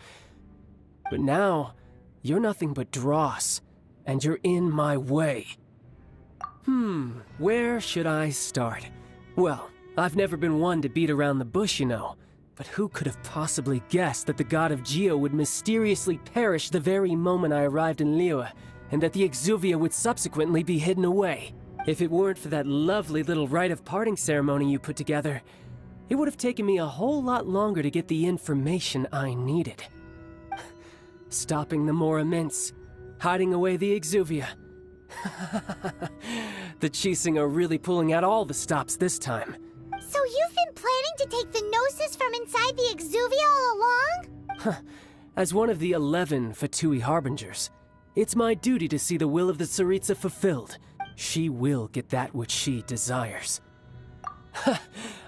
But now, you're nothing but dross, and you're in my way. Where should I start? Well, I've never been one to beat around the bush, you know. But who could have possibly guessed that the god of Geo would mysteriously perish the very moment I arrived in Liyue, and that the Exuvia would subsequently be hidden away? If it weren't for that lovely little rite of parting ceremony you put together, it would have taken me a whole lot longer to get the information I needed. Stopping the Mora mints, hiding away the Exuvia. The Qixing are really pulling out all the stops this time. So you've been planning to take the Gnosis from inside the Exuvia all along? As one of the 11 Fatui Harbingers, it's my duty to see the will of the Tsaritsa fulfilled. She will get that which she desires.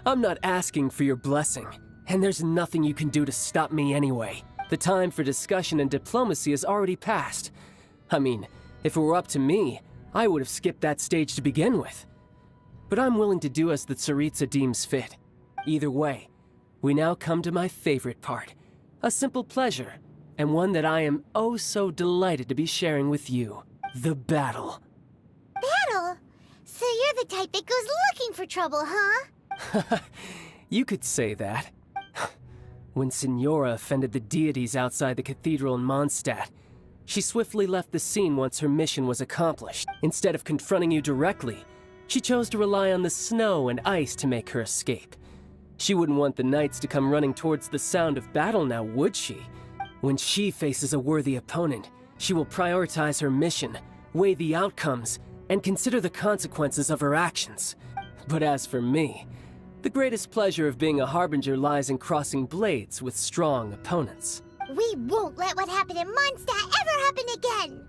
I'm not asking for your blessing, and there's nothing you can do to stop me anyway. The time for discussion and diplomacy has already passed. I mean, if it were up to me, I would have skipped that stage to begin with. But I'm willing to do as the Tsaritsa deems fit. Either way, we now come to my favorite part. A simple pleasure, and one that I am oh so delighted to be sharing with you. The battle. Battle? So you're the type that goes looking for trouble, huh? You could say that. When Signora offended the deities outside the cathedral in Mondstadt, she swiftly left the scene once her mission was accomplished. Instead of confronting you directly, she chose to rely on the snow and ice to make her escape. She wouldn't want the knights to come running towards the sound of battle now, would she? When she faces a worthy opponent, she will prioritize her mission, weigh the outcomes, and consider the consequences of her actions. But as for me, the greatest pleasure of being a Harbinger lies in crossing blades with strong opponents. We won't let what happened in Mondstadt ever happen again!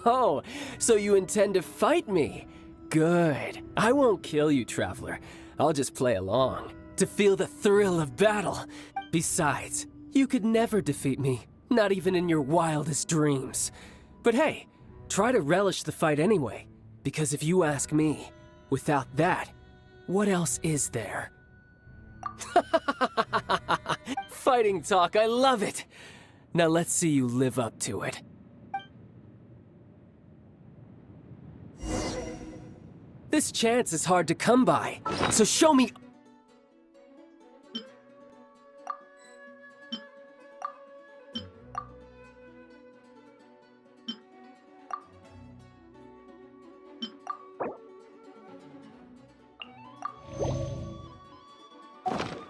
Oh, so you intend to fight me? Good. I won't kill you, Traveler. I'll just play along, to feel the thrill of battle. Besides, you could never defeat me, not even in your wildest dreams. But hey, try to relish the fight anyway, because if you ask me, without that, what else is there? Fighting talk, I love it! Now let's see you live up to it. This chance is hard to come by, so show me...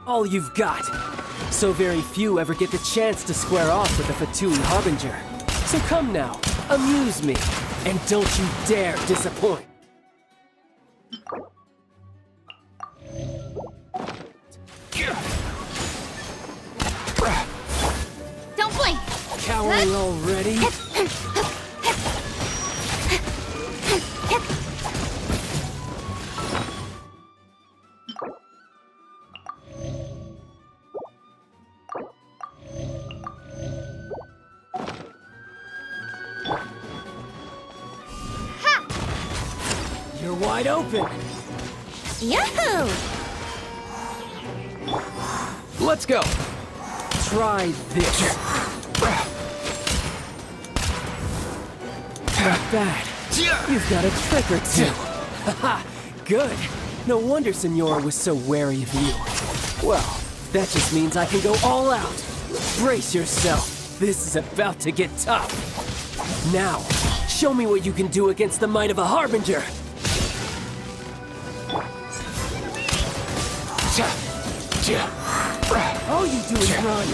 all you've got. So very few ever get the chance to square off with a Fatui Harbinger. So come now, amuse me, and don't you dare disappoint. Don't blink! Cowering already? wide open. Yahoo! Let's go. Try this. Not bad. You've got a trick or two. Haha, good. No wonder Senora was so wary of you. Well, that just means I can go all out. Brace yourself. This is about to get tough. Now, show me what you can do against the might of a Harbinger. All you do is run.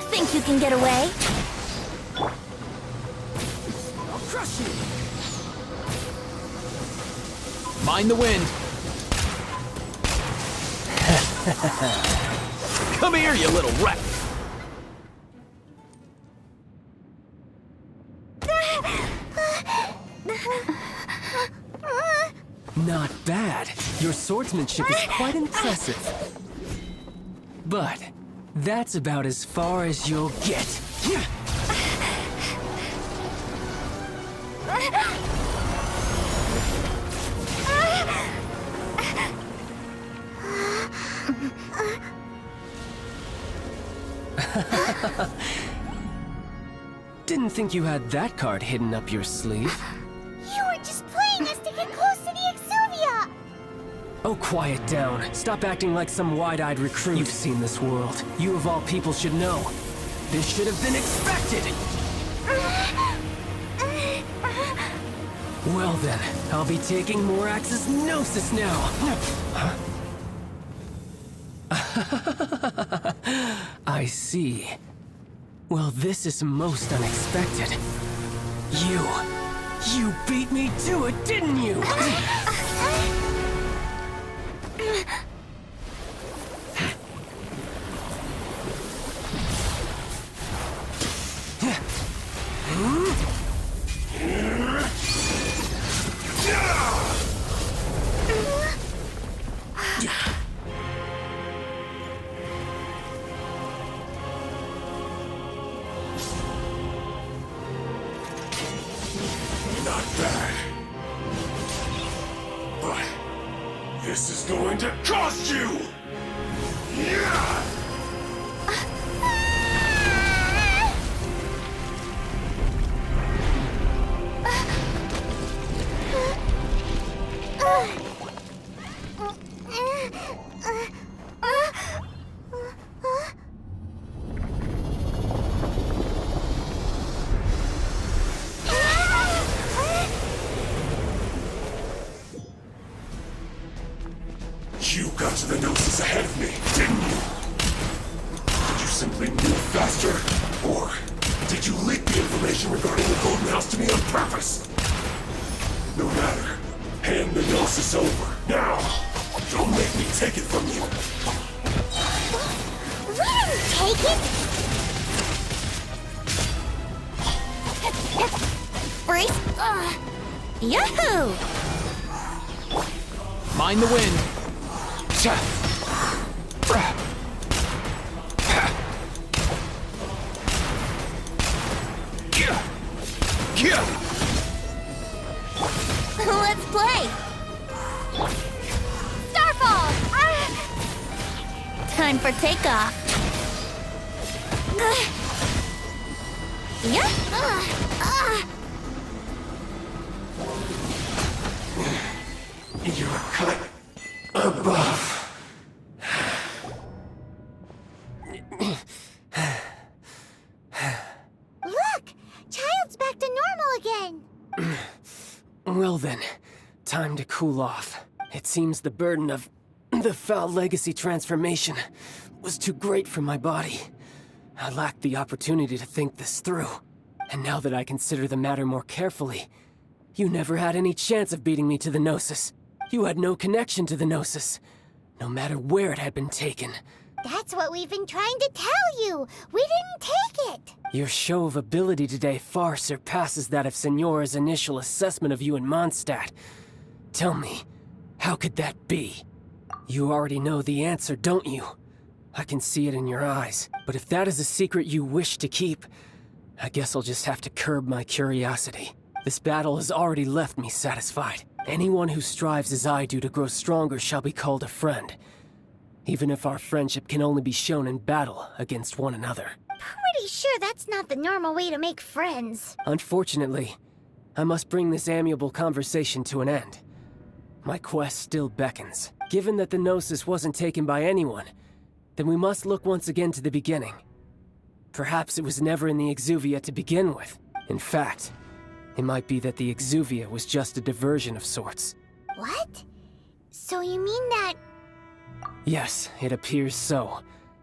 Think you can get away? I'll crush you. Mind the wind. Come here, you little rat. Not bad. Your swordsmanship is quite impressive. But that's about as far as you'll get. Didn't think you had that card hidden up your sleeve. You were just playing us to get close to the Exuvia! Oh, quiet down. Stop acting like some wide-eyed recruit. You've seen this world. You of all people should know. This should have been expected! Well then, I'll be taking Morax's Gnosis now! I see. Well, this is most unexpected. You beat me to it, didn't you? Not bad. But this is going to cost you! Yeah! You got to the Gnosis ahead of me, didn't you? Did you simply move faster? Or did you leak the information regarding the Golden House to me on purpose? No matter. Hand the Gnosis over, now! Don't make me take it from you! We didn't take it! Brace! Yahoo! Mind the wind. Let's play! Starfall! Time for takeoff. Yeah. You're cut above. Look! Child's back to normal again! Well then, time to cool off. It seems the burden of the foul legacy transformation was too great for my body. I lacked the opportunity to think this through. And now that I consider the matter more carefully, you never had any chance of beating me to the Gnosis. You had no connection to the Gnosis, no matter where it had been taken. That's what we've been trying to tell you! We didn't take it! Your show of ability today far surpasses that of Senora's initial assessment of you in Mondstadt. Tell me, how could that be? You already know the answer, don't you? I can see it in your eyes. But if that is a secret you wish to keep, I guess I'll just have to curb my curiosity. This battle has already left me satisfied. Anyone who strives as I do to grow stronger shall be called a friend, even if our friendship can only be shown in battle against one another. Pretty sure that's not the normal way to make friends. Unfortunately, I must bring this amiable conversation to an end. My quest still beckons. Given that the Gnosis wasn't taken by anyone, then we must look once again to the beginning. Perhaps it was never in the Exuvia to begin with. In fact, it might be that the Exuvia was just a diversion of sorts. What? So you mean that... Yes, it appears so.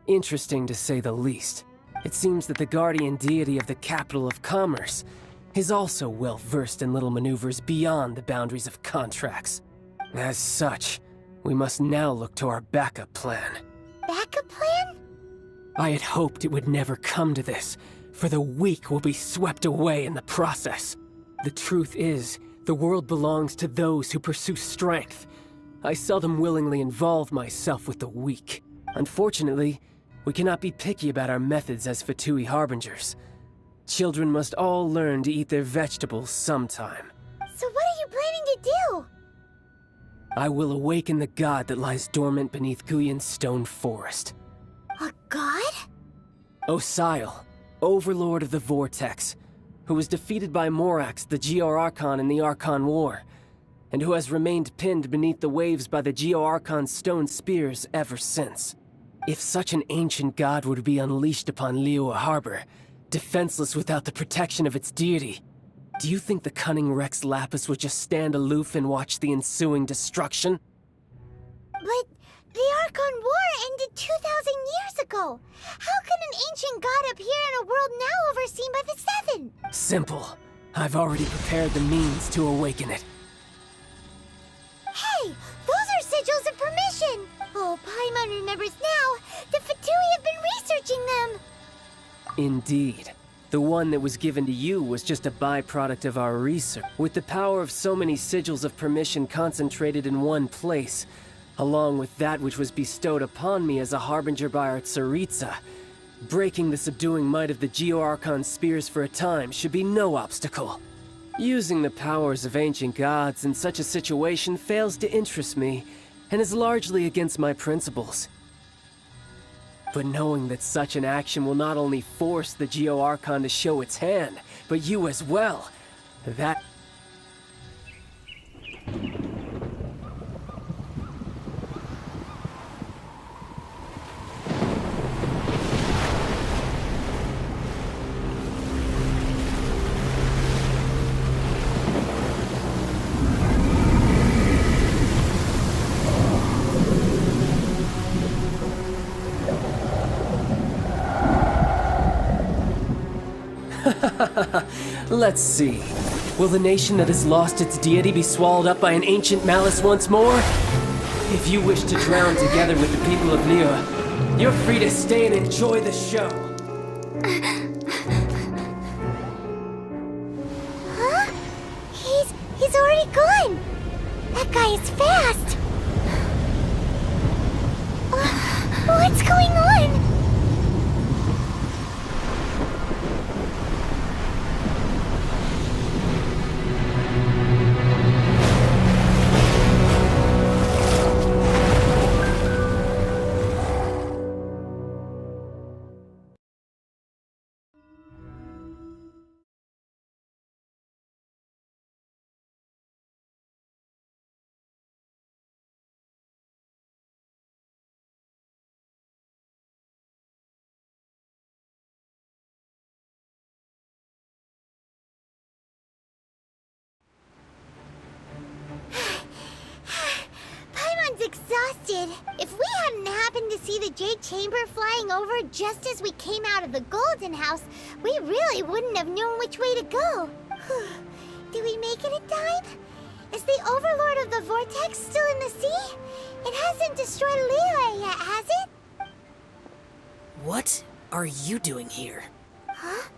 Interesting to say the least. It seems that the guardian deity of the capital of commerce is also well versed in little maneuvers beyond the boundaries of contracts. As such, we must now look to our backup plan. Backup plan? I had hoped it would never come to this, for the weak will be swept away in the process. The truth is, the world belongs to those who pursue strength. I seldom willingly involve myself with the weak. Unfortunately, we cannot be picky about our methods as Fatui Harbingers. Children must all learn to eat their vegetables sometime. So what are you planning to do? I will awaken the god that lies dormant beneath Guyon's stone forest. A god? Osial, overlord of the Vortex, who was defeated by Morax, the Geo-Archon in the Archon War, and who has remained pinned beneath the waves by the Geo-Archon's stone spears ever since. If such an ancient god were to be unleashed upon Liyue Harbor, defenseless without the protection of its deity, do you think the cunning Rex Lapis would just stand aloof and watch the ensuing destruction? But the Archon War ended 2,000 years ago. How can an ancient god appear in a world now overseen by the Seven? Simple. I've already prepared the means to awaken it. Hey, those are sigils of permission. Oh, Paimon remembers now. The Fatui have been researching them. Indeed. The one that was given to you was just a byproduct of our research. With the power of so many sigils of permission concentrated in one place, along with that which was bestowed upon me as a harbinger by our Tsaritsa, breaking the subduing might of the Geo-Archon spears for a time should be no obstacle. Using the powers of ancient gods in such a situation fails to interest me, and is largely against my principles. But knowing that such an action will not only force the Geo-Archon to show its hand, but you as well, that... Let's see. Will the nation that has lost its deity be swallowed up by an ancient malice once more? If you wish to drown together with the people of Liyue, you're free to stay and enjoy the show. Huh? He's already gone. That guy is fast. What's going on? Exhausted. If we hadn't happened to see the Jade Chamber flying over just as we came out of the Golden House, we really wouldn't have known which way to go. Did we make it in time? Is the Overlord of the Vortex still in the sea? It hasn't destroyed Liyue yet, has it? What are you doing here? Huh?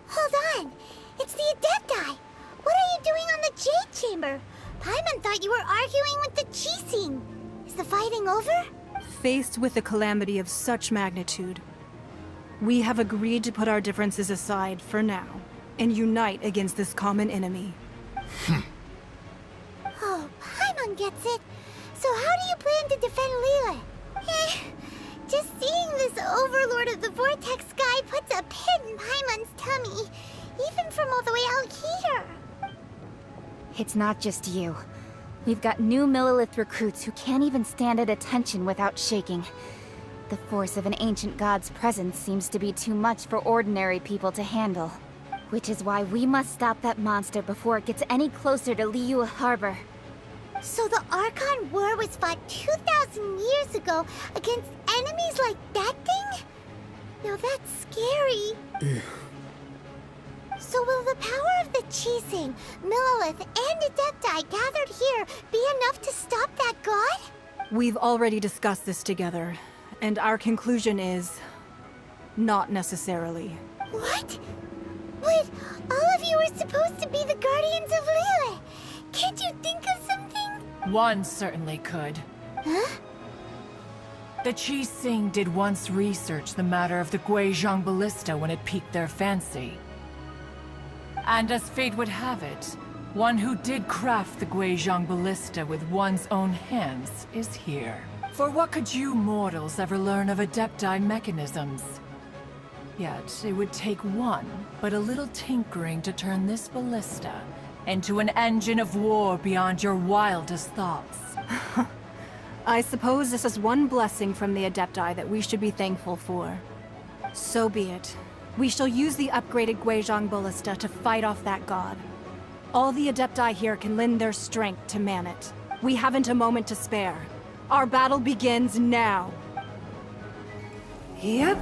Hold on. It's the Adepti. What are you doing on the Jade Chamber? Paimon thought you were arguing with the Chising. Is the fighting over? Faced with a calamity of such magnitude, We have agreed to put our differences aside for now and unite against this common enemy. Oh, Paimon gets it. So how do you plan to defend Liyue? Just seeing this Overlord of the Vortex guy puts a pit in Paimon's tummy, even from all the way out here. It's not just you. We've got new Millilith recruits who can't even stand at attention without shaking. The force of an ancient god's presence seems to be too much for ordinary people to handle. Which is why we must stop that monster before it gets any closer to Liyue Harbor. So the Archon War was fought 2,000 years ago against enemies like that thing? Now that's scary. So will the power of the Chising, Millilith, and Adepti gathered here be enough to stop that god? We've already discussed this together, and our conclusion is... not necessarily. What? But all of you are supposed to be the guardians of Liyue. Can't you think of something? One certainly could. Huh? The Chising did once research the matter of the Guizhong Ballista when it piqued their fancy. And as fate would have it, one who did craft the Guizhong Ballista with one's own hands is here. For what could you mortals ever learn of Adepti mechanisms? Yet, it would take one, but a little tinkering to turn this ballista into an engine of war beyond your wildest thoughts. I suppose this is one blessing from the Adepti that we should be thankful for. So be it. We shall use the upgraded Guizhong Ballista to fight off that god. All the Adepti here can lend their strength to man it. We haven't a moment to spare. Our battle begins now. Yep.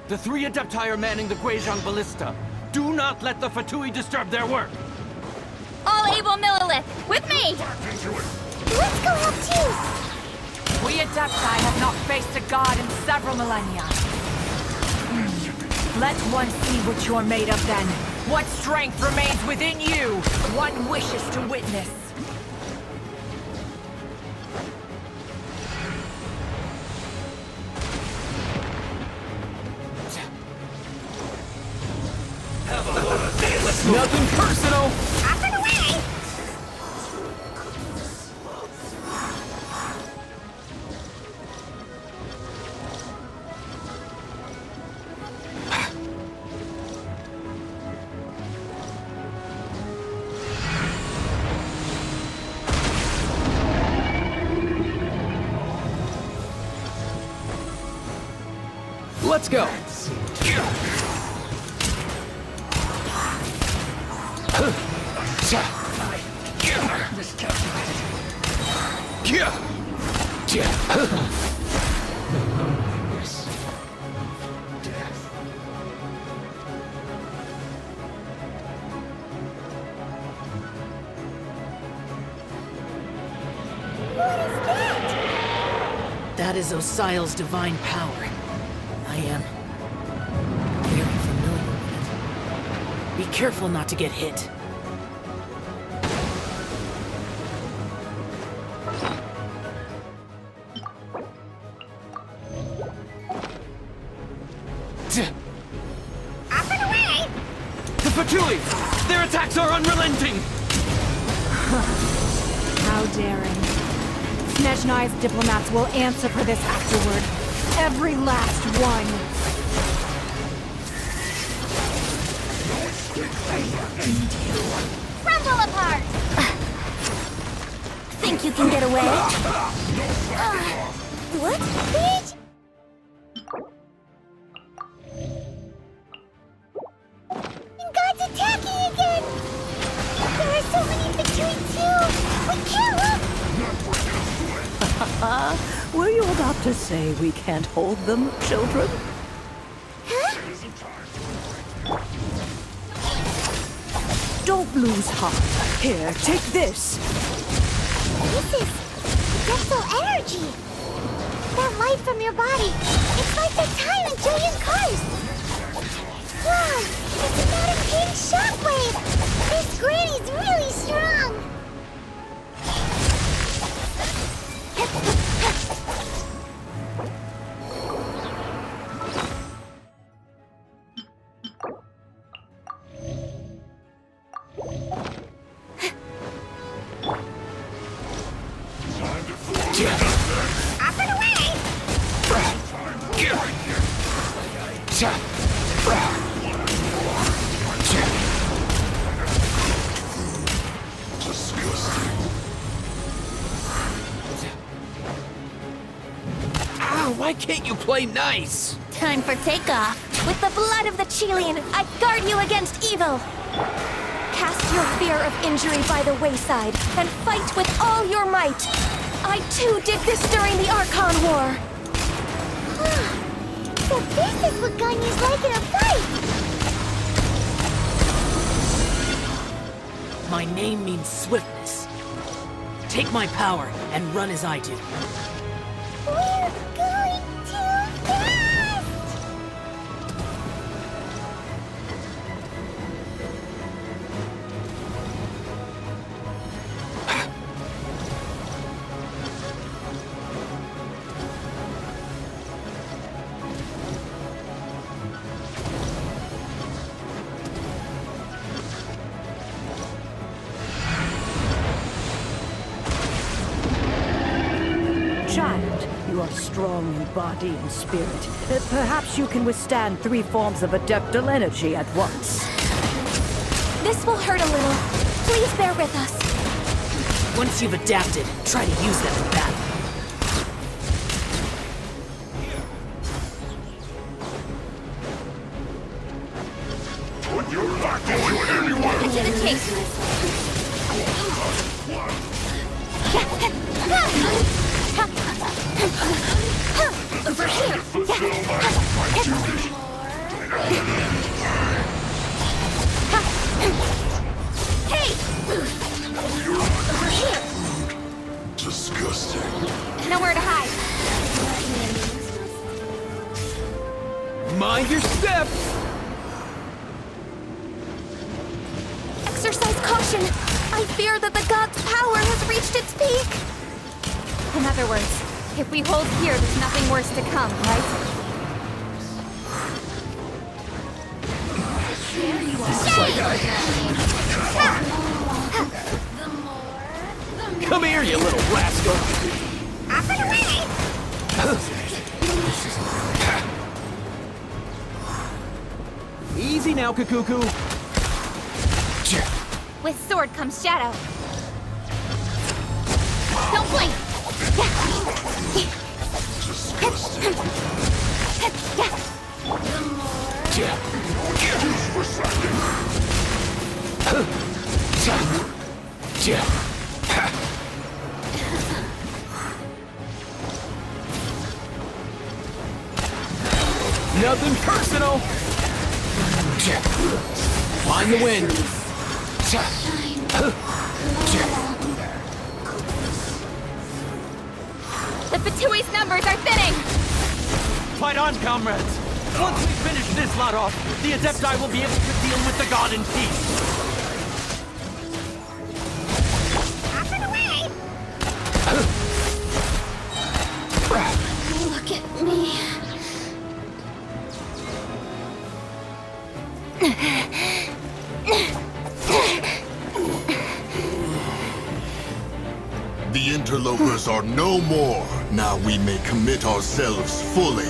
The three Adepti are manning the Guizhong Ballista. Do not let the Fatui disturb their work! All able Millilith, with me! Let's go help too! We Adepti have not faced a god in several millennia. Let one see what you're made of then. What strength remains within you, one wishes to witness. Nothing personal! Up and away! Let's go! That is Osial's divine power. I am very familiar with it. Be careful not to get hit. Up and away! The Fatui! Their attacks are unrelenting! How daring. Snezhnai's diplomats will answer for this afterward. Every last one. Crumble apart! Think you can get away? What? Bitch! God's attacking again! There are so many Fatui too! We can't look! Were you about to say we can't hold them, children? Don't lose heart. Here, take this. This is dental energy! That light from your body, it's like the time in Julian Cars! Wow, it's not a pink shockwave! This granny's really strong! Off and away! Ow, why can't you play nice? Time for takeoff. With the blood of the Chilean, I guard you against evil. Cast your fear of injury by the wayside and fight with all your might. I too did this during the Archon War. So this is what Ganya's like in a fight! My name means swiftness. Take my power and run as I do. We're going too fast! Child, you are strong in body and spirit. Perhaps you can withstand 3 forms of adeptal energy at once. This will hurt a little. Please bear with us. Once you've adapted, try to use them in battle. You're not going anywhere! To the chase! Over here! Hey! Over here! Disgusting. Nowhere to hide. Mind your step! Exercise caution. I fear that the god's power has reached its peak. In other words, if we hold here, there's nothing worse to come, right? Come here, you little rascal! Off and away! Easy now, Kakuku. With sword comes shadow. Don't blink! Nothing personal. Find the wind. The Fatui's numbers are thinning! Fight on, comrades! Once we finish this lot off, the Adepti will be able to deal with the god in peace. Off and away! Look at me. are no more. Now we may commit ourselves fully.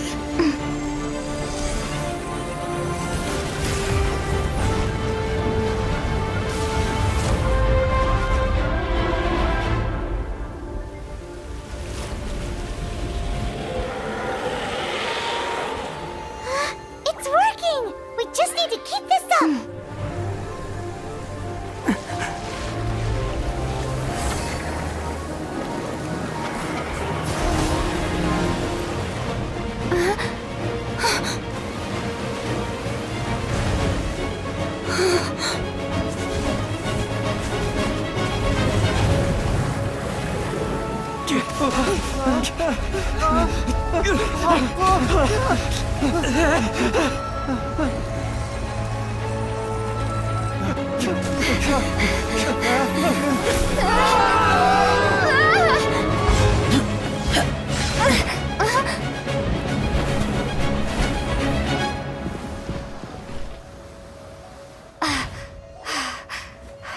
It's working! We just need to keep this up!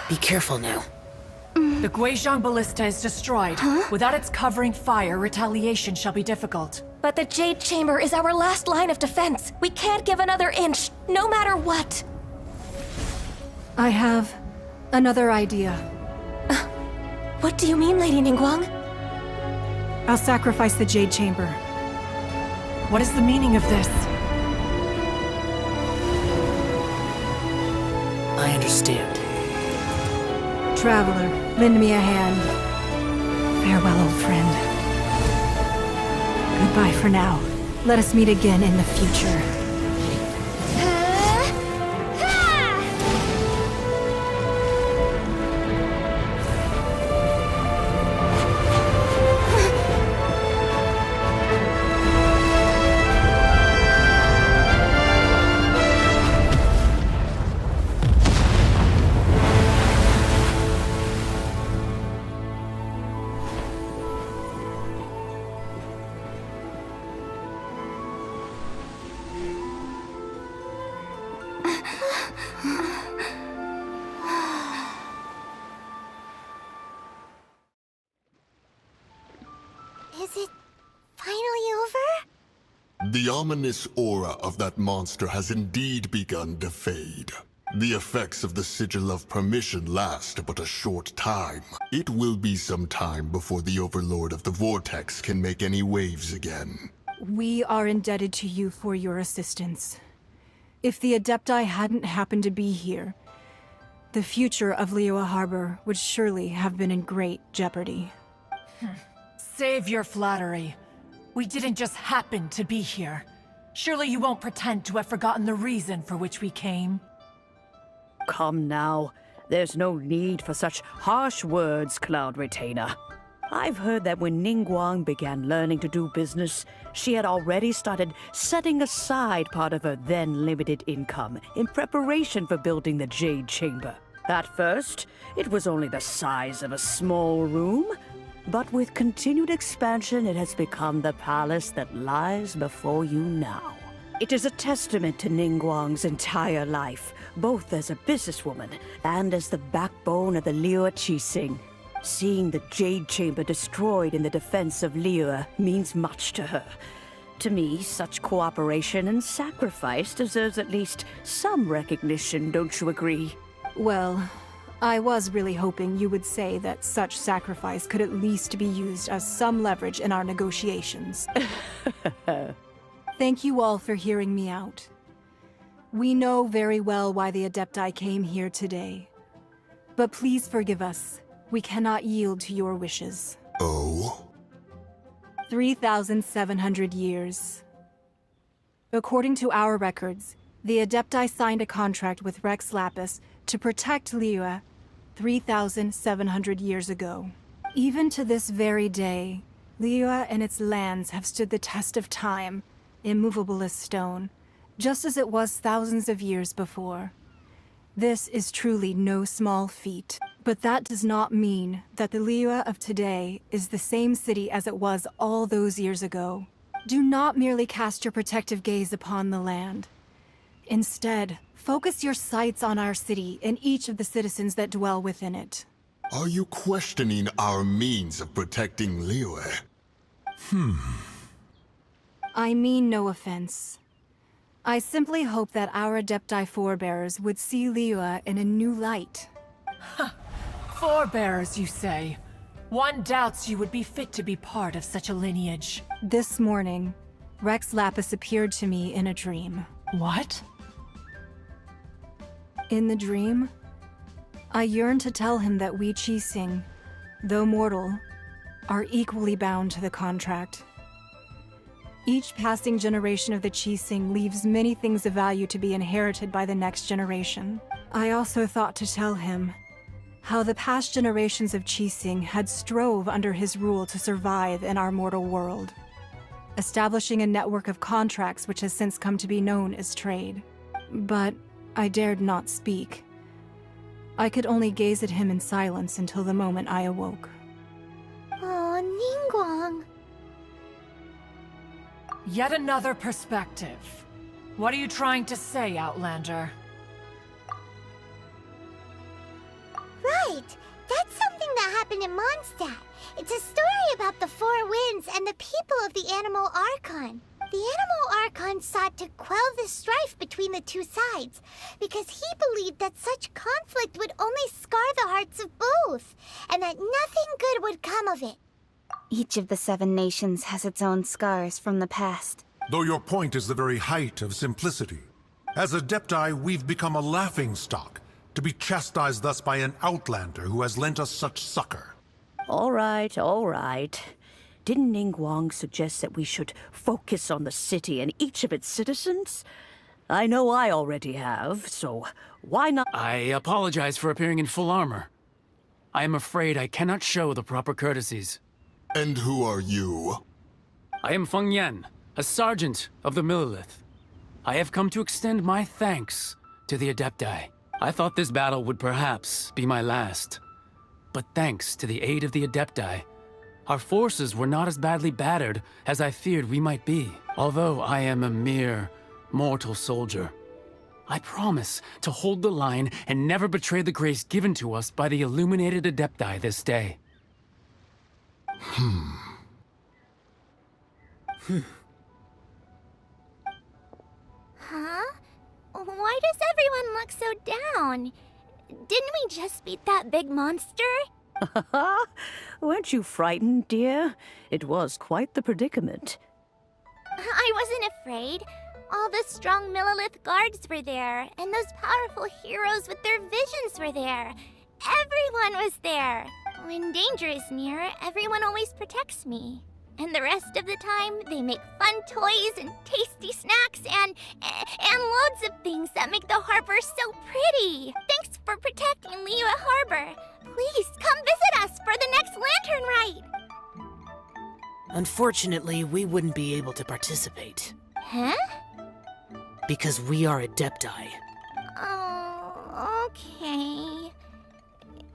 Be careful now. The Guizhong Ballista is destroyed. Without its covering fire, retaliation shall be difficult. But the Jade Chamber is our last line of defense. We can't give another inch, no matter what. I have another idea. What do you mean, Lady Ningguang? I'll sacrifice the Jade Chamber. What is the meaning of this? I understand. Traveler, lend me a hand. Farewell, old friend. Goodbye for now. Let us meet again in the future. Is it finally over? The ominous aura of that monster has indeed begun to fade. The effects of the Sigil of Permission last but a short time. It will be some time before the Overlord of the Vortex can make any waves again. We are indebted to you for your assistance. If the Adepti hadn't happened to be here, the future of Liyue Harbor would surely have been in great jeopardy. Save your flattery. We didn't just happen to be here. Surely you won't pretend to have forgotten the reason for which we came. Come now. There's no need for such harsh words, Cloud Retainer. I've heard that when Ningguang began learning to do business, she had already started setting aside part of her then limited income in preparation for building the Jade Chamber. At first, it was only the size of a small room, but with continued expansion, it has become the palace that lies before you now. It is a testament to Ningguang's entire life, both as a businesswoman and as the backbone of the Liyue Qixing. Seeing the Jade Chamber destroyed in the defense of Liyue means much to her. To me, such cooperation and sacrifice deserves at least some recognition, don't you agree? Well, I was really hoping you would say that such sacrifice could at least be used as some leverage in our negotiations. Thank you all for hearing me out. We know very well why the Adepti came here today. But please forgive us. We cannot yield to your wishes. Oh? 3,700 years. According to our records, the Adepti signed a contract with Rex Lapis to protect Liyue 3,700 years ago. Even to this very day, Liyue and its lands have stood the test of time, immovable as stone, just as it was thousands of years before. This is truly no small feat, but that does not mean that the Liyue of today is the same city as it was all those years ago. Do not merely cast your protective gaze upon the land. Instead, focus your sights on our city and each of the citizens that dwell within it. Are you questioning our means of protecting Liyue? I mean no offense. I simply hope that our Adepti forebears would see Liyue in a new light. Forebearers, you say? One doubts you would be fit to be part of such a lineage. This morning, Rex Lapis appeared to me in a dream. What? In the dream, I yearned to tell him that we Qixing, though mortal, are equally bound to the contract. Each passing generation of the Qixing leaves many things of value to be inherited by the next generation. I also thought to tell him how the past generations of Qixing had strove under his rule to survive in our mortal world, establishing a network of contracts which has since come to be known as trade. But I dared not speak. I could only gaze at him in silence until the moment I awoke. Oh, Ningguang. Yet another perspective. What are you trying to say, Outlander? Right! That's something that happened in Mondstadt. It's a story about the Four Winds and the people of the Animal Archon. The Animal Archon sought to quell the strife between the two sides, because he believed that such conflict would only scar the hearts of both, and that nothing good would come of it. Each of the 7 nations has its own scars from the past. Though your point is the very height of simplicity. As Adepti, we've become a laughingstock, to be chastised thus by an outlander who has lent us such succor. All right, all right. Didn't Ningguang suggest that we should focus on the city and each of its citizens? I know I already have, so why not? I apologize for appearing in full armor. I am afraid I cannot show the proper courtesies. And who are you? I am Feng Yan, a sergeant of the Millelith. I have come to extend my thanks to the Adepti. I thought this battle would perhaps be my last. But thanks to the aid of the Adepti, our forces were not as badly battered as I feared we might be. Although I am a mere mortal soldier, I promise to hold the line and never betray the grace given to us by the illuminated Adepti this day. Huh? Why does everyone look so down? Didn't we just beat that big monster? Weren't you frightened, dear? It was quite the predicament. I wasn't afraid. All the strong Millelith guards were there, and those powerful heroes with their visions were there. Everyone was there. When danger is near, everyone always protects me. And the rest of the time, they make fun toys and tasty snacks and loads of things that make the harbor so pretty. Thanks for protecting Liyue Harbor. Please come visit us for the next lantern ride. Unfortunately, we wouldn't be able to participate. Huh? Because we are Adepti. Oh, okay.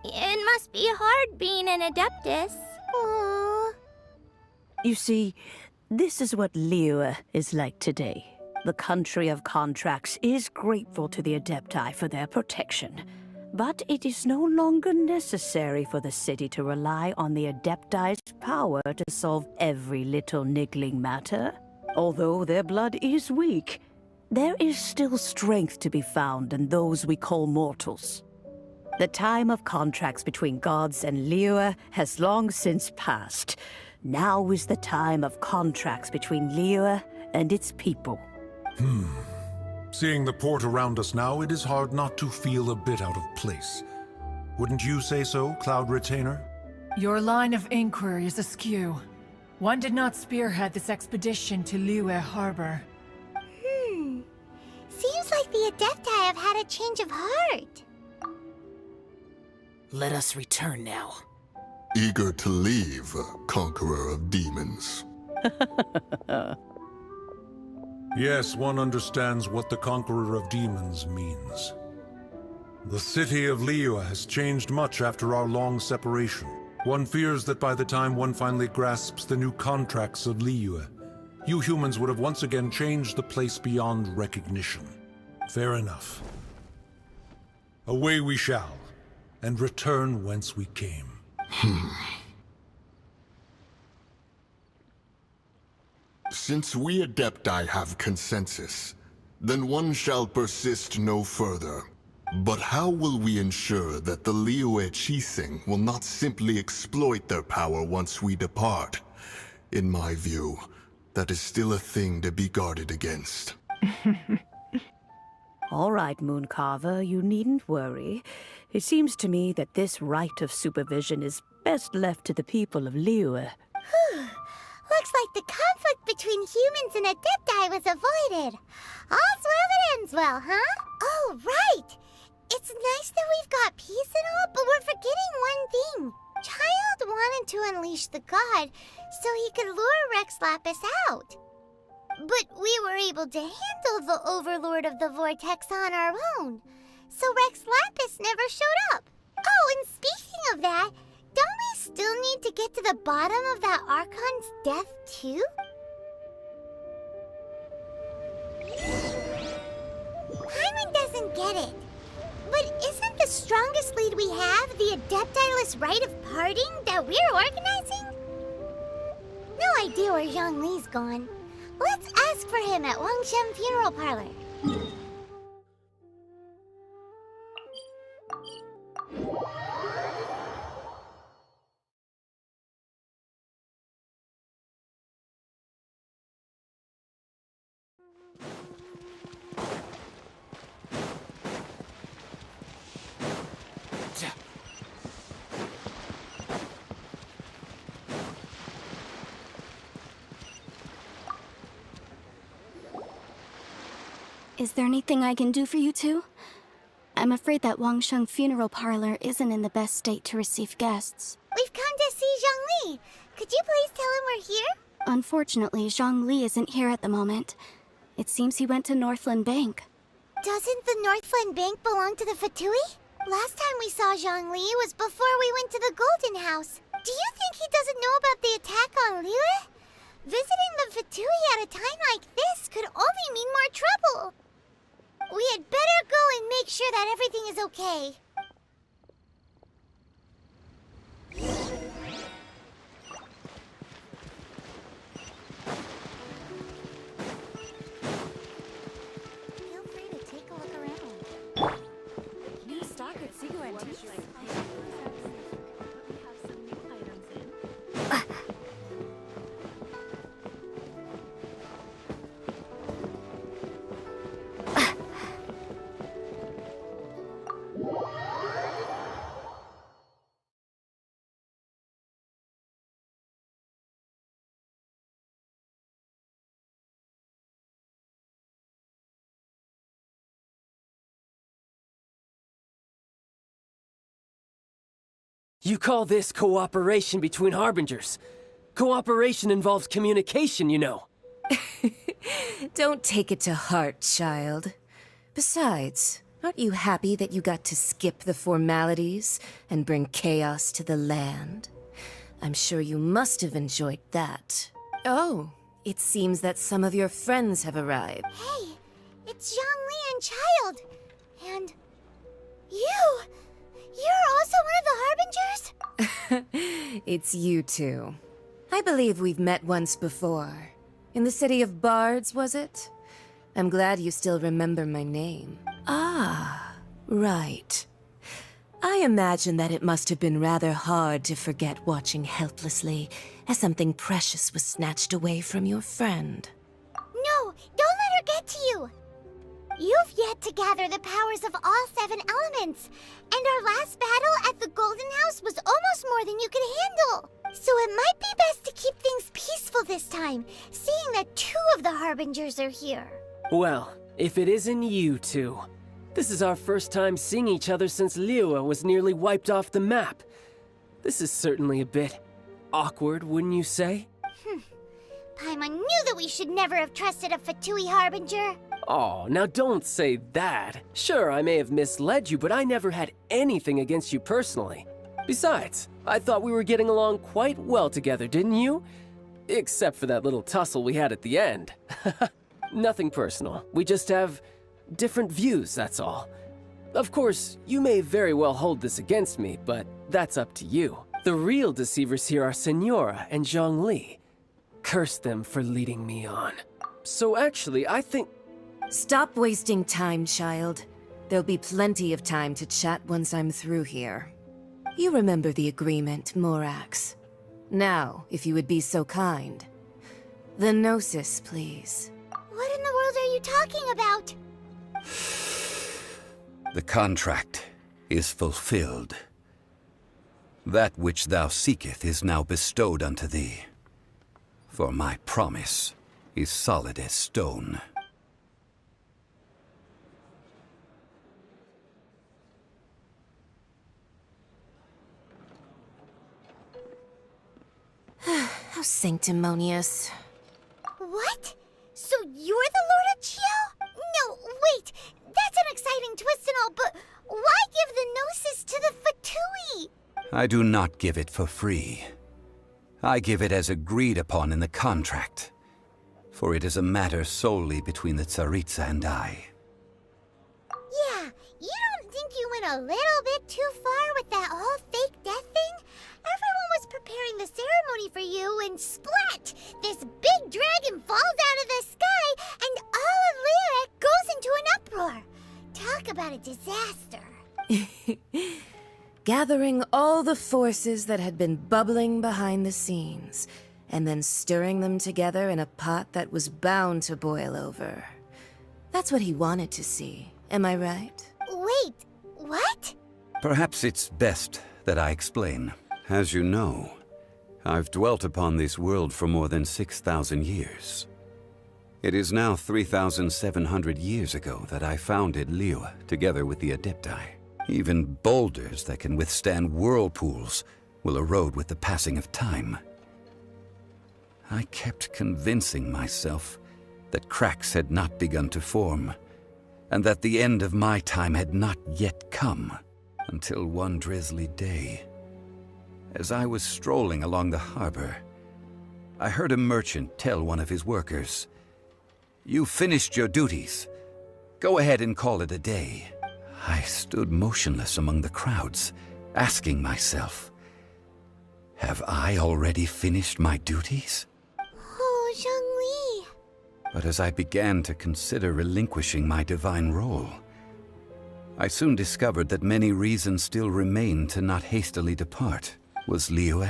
It must be hard being an Adeptus. Oh. You see, this is what Liyue is like today. The country of contracts is grateful to the Adepti for their protection. But it is no longer necessary for the city to rely on the Adepti's power to solve every little niggling matter. Although their blood is weak, there is still strength to be found in those we call mortals. The time of contracts between gods and Liyue has long since passed. Now is the time of contracts between Liyue and its people. Seeing the port around us now, it is hard not to feel a bit out of place. Wouldn't you say so, Cloud Retainer? Your line of inquiry is askew. One did not spearhead this expedition to Liyue Harbor. Seems like the Adepti have had a change of heart. Let us return now. Eager to leave, Conqueror of Demons. Yes, one understands what the Conqueror of Demons means. The city of Liyue has changed much after our long separation. One fears that by the time one finally grasps the new contracts of Liyue, you humans would have once again changed the place beyond recognition. Fair enough. Away we shall. and return whence we came. Since we Adepti have consensus, then one shall persist no further. But how will we ensure that the Liyue Qixing will not simply exploit their power once we depart? In my view, that is still a thing to be guarded against. All right, Mooncarver, you needn't worry. It seems to me that this right of supervision is best left to the people of Liyue. Looks like the conflict between humans and Adepti was avoided. All's well that ends well, huh? Oh, right! It's nice that we've got peace and all, but we're forgetting one thing. Child wanted to unleash the god so he could lure Rex Lapis out. But we were able to handle the Overlord of the Vortex on our own, so Rex Lapis never showed up. Oh, and speaking of that, don't we still need to get to the bottom of that Archon's death, too? Paimon doesn't get it. But isn't the strongest lead we have the Adeptiless rite of parting that we're organizing? No idea where Zhongli's gone. Let's ask for him at Wangshen Funeral Parlor. Is there anything I can do for you two? I'm afraid that Wangsheng Funeral Parlor isn't in the best state to receive guests. We've come to see Zhongli. Could you please tell him we're here? Unfortunately, Zhongli isn't here at the moment. It seems he went to Northland Bank. Doesn't the Northland Bank belong to the Fatui? Last time we saw Zhongli was before we went to the Golden House. Do you think he doesn't know about the attack on Liyue? Visiting the Fatui at a time like this could only mean more trouble. We had better go and make sure that everything is okay. Feel free to take a look around. New stock at Sigo Antiques. You call this cooperation between Harbingers? Cooperation involves communication, you know. Don't take it to heart, child. Besides, aren't you happy that you got to skip the formalities and bring chaos to the land? I'm sure you must have enjoyed that. Oh, it seems that some of your friends have arrived. Hey, it's Zhongli and Child. And you! You're also one of the Harbingers? It's you two. I believe we've met once before. In the City of Bards, was it? I'm glad you still remember my name. Ah, right. I imagine that it must have been rather hard to forget watching helplessly as something precious was snatched away from your friend. No, don't let her get to you. You've yet to gather the powers of all 7 elements, and our last battle at the Golden House was almost more than you could handle. So it might be best to keep things peaceful this time, seeing that 2 of the Harbingers are here. Well, if it isn't you two. This is our first time seeing each other since Liyue was nearly wiped off the map. This is certainly a bit awkward, wouldn't you say? Paimon knew that we should never have trusted a Fatui Harbinger. Oh, now don't say that. Sure, I may have misled you, but I never had anything against you personally. Besides, I thought we were getting along quite well together, didn't you? Except for that little tussle we had at the end. Nothing personal. We just have different views, that's all. Of course, you may very well hold this against me, but that's up to you. The real deceivers here are Senora and Zhongli. Curse them for leading me on. So actually, I think... Stop wasting time, child. There'll be plenty of time to chat once I'm through here. You remember the agreement, Morax. Now, if you would be so kind. The Gnosis, please. What in the world are you talking about? The contract is fulfilled. That which thou seeketh is now bestowed unto thee. For my promise is solid as stone. How sanctimonious. What? So you're the Lord of Chio? No, wait! That's an exciting twist and all, but why give the Gnosis to the Fatui? I do not give it for free. I give it as agreed upon in the contract, for it is a matter solely between the Tsaritsa and I. Yeah, you don't think you went a little bit too far with that whole fake death thing? Everyone was preparing the ceremony for you, and splat! This big dragon falls out of the sky, and all of Lyric goes into an uproar. Talk about a disaster. Gathering all the forces that had been bubbling behind the scenes, and then stirring them together in a pot that was bound to boil over. That's what he wanted to see, am I right? Wait, what? Perhaps it's best that I explain. As you know, I've dwelt upon this world for more than 6,000 years. It is now 3,700 years ago that I founded Liyue together with the Adepti. Even boulders that can withstand whirlpools will erode with the passing of time. I kept convincing myself that cracks had not begun to form, and that the end of my time had not yet come, until one drizzly day. As I was strolling along the harbor, I heard a merchant tell one of his workers, "You finished your duties. Go ahead and call it a day." I stood motionless among the crowds, asking myself, have I already finished my duties? Oh, Zhongli. But as I began to consider relinquishing my divine role, I soon discovered that many reasons still remained to not hastily depart. Was Liyue,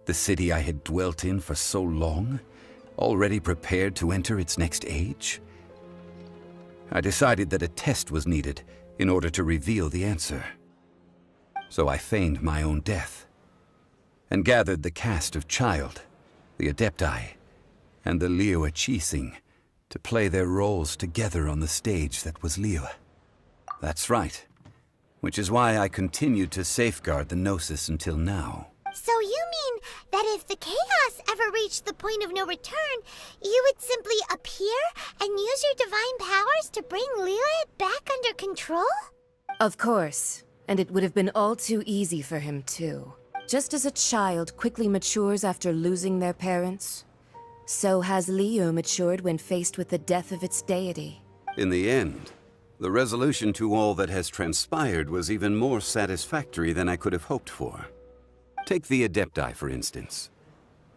the city I had dwelt in for so long, already prepared to enter its next age? I decided that a test was needed in order to reveal the answer. So I feigned my own death, and gathered the cast of Child, the Adepti, and the Liyue Qixing to play their roles together on the stage that was Liyue. That's right, which is why I continued to safeguard the Gnosis until now. So you mean that if the chaos ever reached the point of no return, you would simply appear and use your divine powers to bring Liyue back under control? Of course, and it would have been all too easy for him too. Just as a child quickly matures after losing their parents, so has Liyue matured when faced with the death of its deity. In the end, the resolution to all that has transpired was even more satisfactory than I could have hoped for. Take the Adepti, for instance.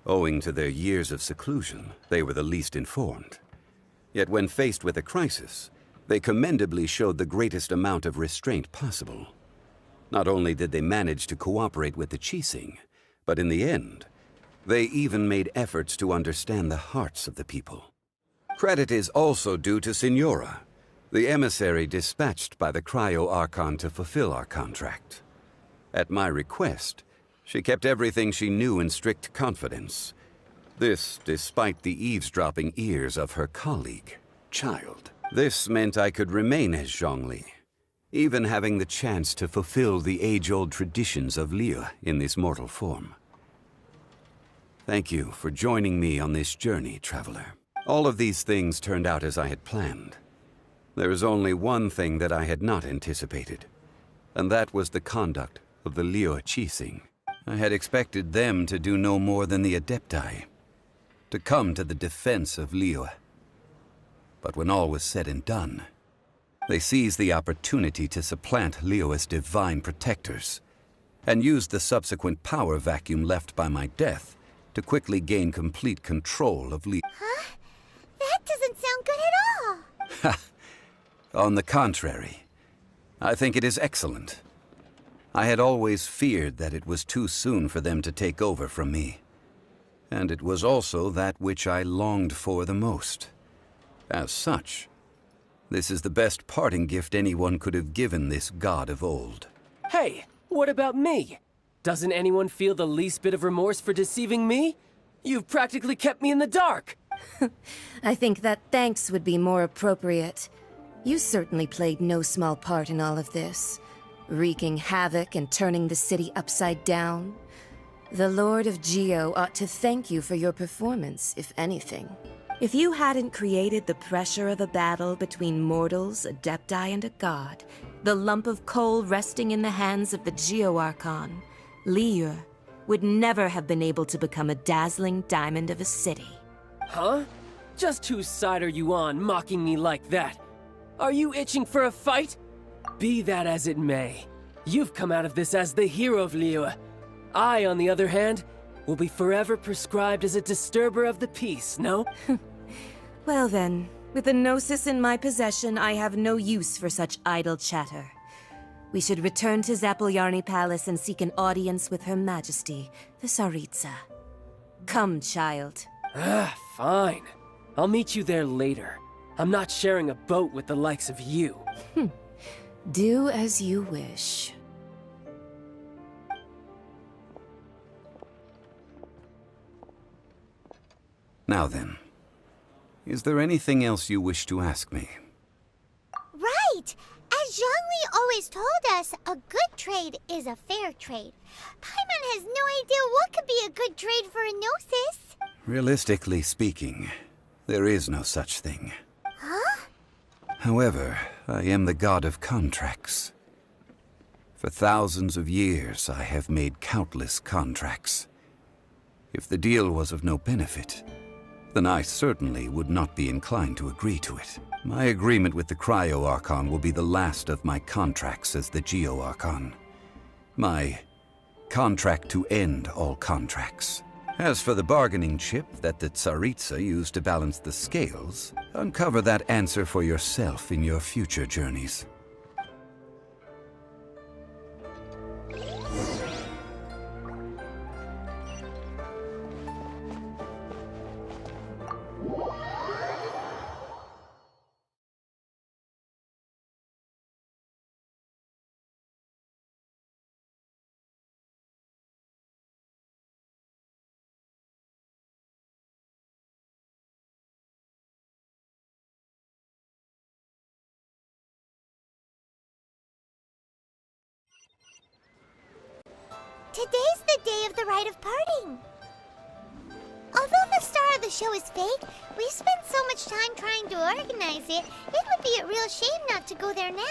Owing to their years of seclusion, they were the least informed. Yet when faced with a crisis, they commendably showed the greatest amount of restraint possible. Not only did they manage to cooperate with the Qixing, but in the end, they even made efforts to understand the hearts of the people. Credit is also due to Senora, the emissary dispatched by the cryo-archon to fulfill our contract. At my request, she kept everything she knew in strict confidence. This despite the eavesdropping ears of her colleague, Child. This meant I could remain as Zhongli, even having the chance to fulfill the age-old traditions of Liyue in this mortal form. Thank you for joining me on this journey, Traveler. All of these things turned out as I had planned. There is only one thing that I had not anticipated, and that was the conduct of the Liyue Qixing. I had expected them to do no more than the Adepti, to come to the defense of Liyue. But when all was said and done, They seized the opportunity to supplant Liyue's divine protectors, and used the subsequent power vacuum left by my death to quickly gain complete control of Liyue. Huh? That doesn't sound good at all. On the contrary, I think it is excellent. I had always feared that it was too soon for them to take over from me. And it was also that which I longed for the most. As such, this is the best parting gift anyone could have given this god of old. Hey, what about me? Doesn't anyone feel the least bit of remorse for deceiving me? You've practically kept me in the dark. I think that thanks would be more appropriate. You certainly played no small part in all of this, wreaking havoc and turning the city upside down. The Lord of Geo ought to thank you for your performance, if anything. If you hadn't created the pressure of a battle between mortals, adepti, and a god, the lump of coal resting in the hands of the Geo-archon, Liyue, would never have been able to become a dazzling diamond of a city. Huh? Just whose side are you on, mocking me like that? Are you itching for a fight? Be that as it may, you've come out of this as the hero of Liyue. I, on the other hand, will be forever prescribed as a disturber of the peace, no? Well then, with the Gnosis in my possession, I have no use for such idle chatter. We should return to Zapoljarny Palace and seek an audience with Her Majesty, the Tsaritsa. Come, child. Fine. I'll meet you there later. I'm not sharing a boat with the likes of you. Do as you wish. Now then, is there anything else you wish to ask me? Right! As Zhongli always told us, a good trade is a fair trade. Paimon has no idea what could be a good trade for a Gnosis. Realistically speaking, there is no such thing. Huh? However, I am the god of contracts. For thousands of years, I have made countless contracts. If the deal was of no benefit, then I certainly would not be inclined to agree to it. My agreement with the Cryo-Archon will be the last of my contracts as the Geo-Archon. My contract to end all contracts. As for the bargaining chip that the Tsaritsa used to balance the scales, uncover that answer for yourself in your future journeys. Today's the day of the rite of parting. Although the star of the show is fake, we spent so much time trying to organize it, it would be a real shame not to go there now.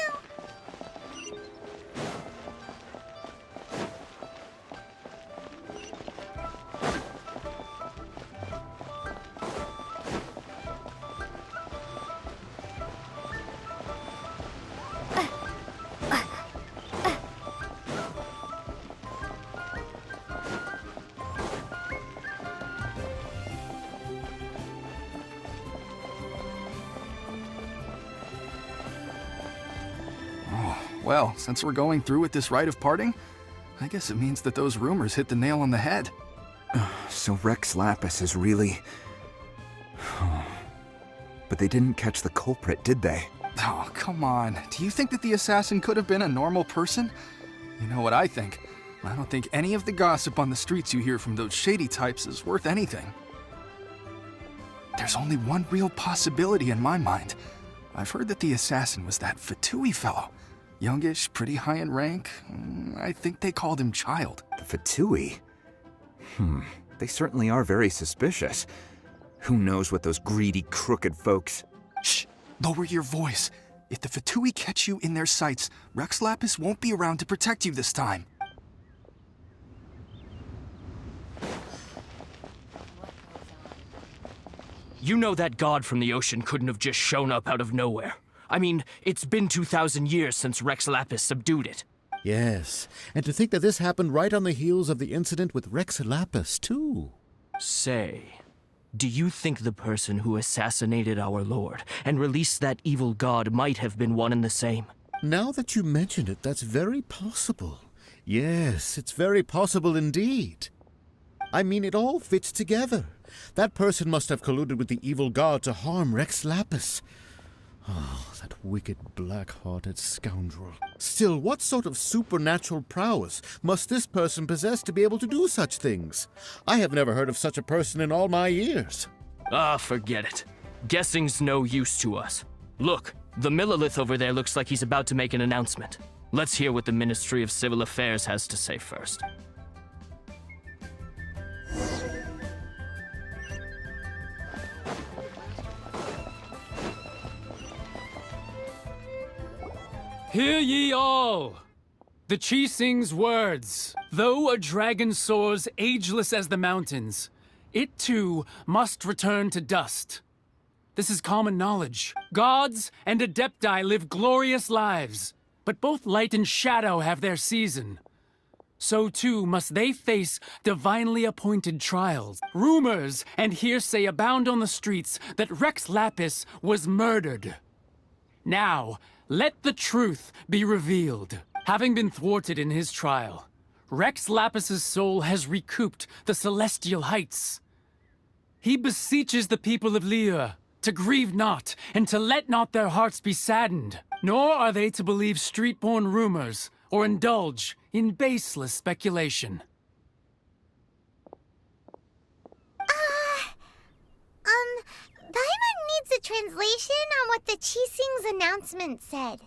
Well, since we're going through with this rite of parting, I guess it means that those rumors hit the nail on the head. So Rex Lapis is really... But they didn't catch the culprit, did they? Oh, come on. Do you think that the assassin could have been a normal person? You know what I think. I don't think any of the gossip on the streets you hear from those shady types is worth anything. There's only one real possibility in my mind. I've heard that the assassin was that Fatui fellow. Youngish, pretty high in rank. I think they called him Child. The Fatui? They certainly are very suspicious. Who knows what those greedy, crooked folks... Shh! Lower your voice. If the Fatui catch you in their sights, Rex Lapis won't be around to protect you this time. You know that god from the ocean couldn't have just shown up out of nowhere. I mean, it's been 2,000 years since Rex Lapis subdued it. Yes, and to think that this happened right on the heels of the incident with Rex Lapis, too. Say, do you think the person who assassinated our lord and released that evil god might have been one and the same? Now that you mention it, that's very possible. Yes, it's very possible indeed. I mean, it all fits together. That person must have colluded with the evil god to harm Rex Lapis. Oh, that wicked, black-hearted scoundrel. Still, what sort of supernatural prowess must this person possess to be able to do such things? I have never heard of such a person in all my years. Ah, forget it. Guessing's no use to us. Look, the Millilith over there looks like he's about to make an announcement. Let's hear what the Ministry of Civil Affairs has to say first. Hear ye all! The Qixing's words. Though a dragon soars ageless as the mountains, it too must return to dust. This is common knowledge. Gods and Adepti live glorious lives, but both light and shadow have their season. So too must they face divinely appointed trials. Rumors and hearsay abound on the streets that Rex Lapis was murdered. Now, let the truth be revealed. Having been thwarted in his trial, Rex Lapis's soul has recouped the celestial heights. He beseeches the people of Liyue to grieve not and to let not their hearts be saddened, nor are they to believe street-born rumors or indulge in baseless speculation. Paimon needs a translation on what the Qixing's announcement said.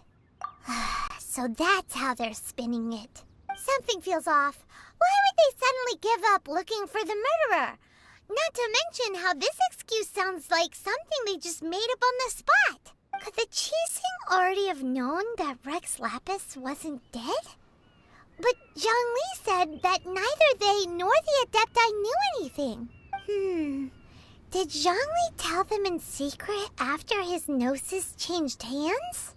So that's how they're spinning it. Something feels off. Why would they suddenly give up looking for the murderer? Not to mention how this excuse sounds like something they just made up on the spot. Could the Qixing already have known that Rex Lapis wasn't dead? But Zhongli said that neither they nor the Adepti knew anything. Did Zhongli tell them in secret after his gnosis changed hands?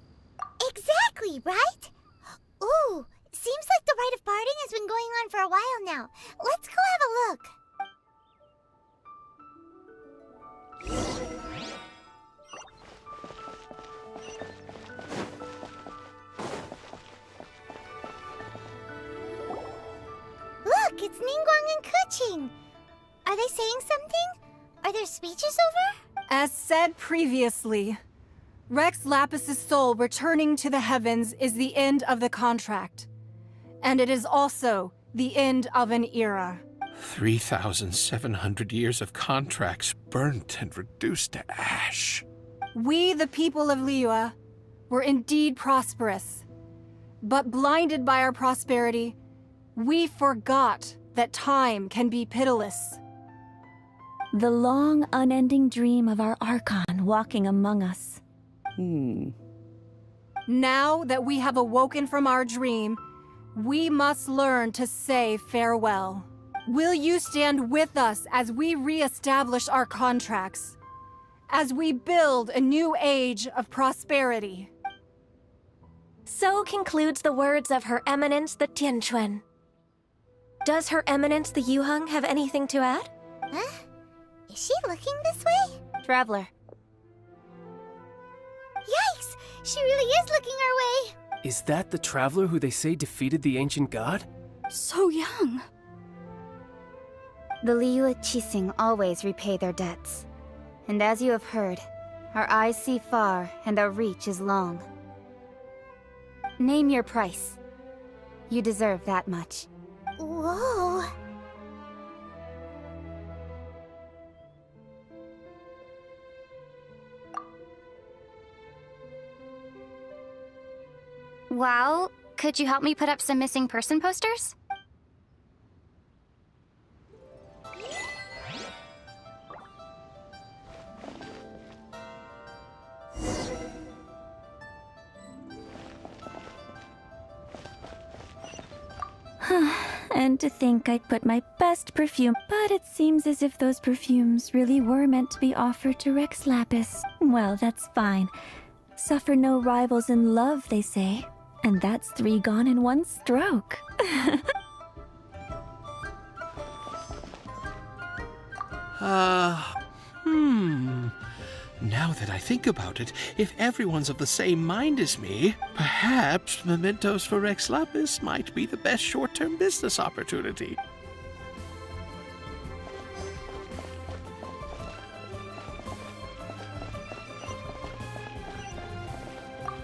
Exactly, right? Ooh, seems like the rite of parting has been going on for a while now. Let's go have a look. Look, it's Ningguang and Keqing. Are they saying something? Are there speeches over? As said previously, Rex Lapis's soul returning to the heavens is the end of the contract. And it is also the end of an era. 3,700 years of contracts burnt and reduced to ash. We, the people of Liyue, were indeed prosperous. But blinded by our prosperity, we forgot that time can be pitiless. The long, unending dream of our archon walking among us. Now that we have awoken from our dream, we must learn to say farewell. Will you stand with us as we re-establish our contracts? As we build a new age of prosperity? So concludes the words of Her Eminence the Tianquan. Does Her Eminence the Yuheng have anything to add? Huh? Is she looking this way? Traveler. Yikes! She really is looking our way! Is that the traveler who they say defeated the ancient god? So young. The Liyue Qixing always repay their debts. And as you have heard, our eyes see far and our reach is long. Name your price. You deserve that much. Whoa! Well, could you help me put up some missing person posters? And to think I'd put my best perfume, but it seems as if those perfumes really were meant to be offered to Rex Lapis. Well, that's fine. Suffer no rivals in love, they say. And that's 3 gone in 1 stroke. Now that I think about it, if everyone's of the same mind as me, perhaps mementos for Rex Lapis might be the best short-term business opportunity.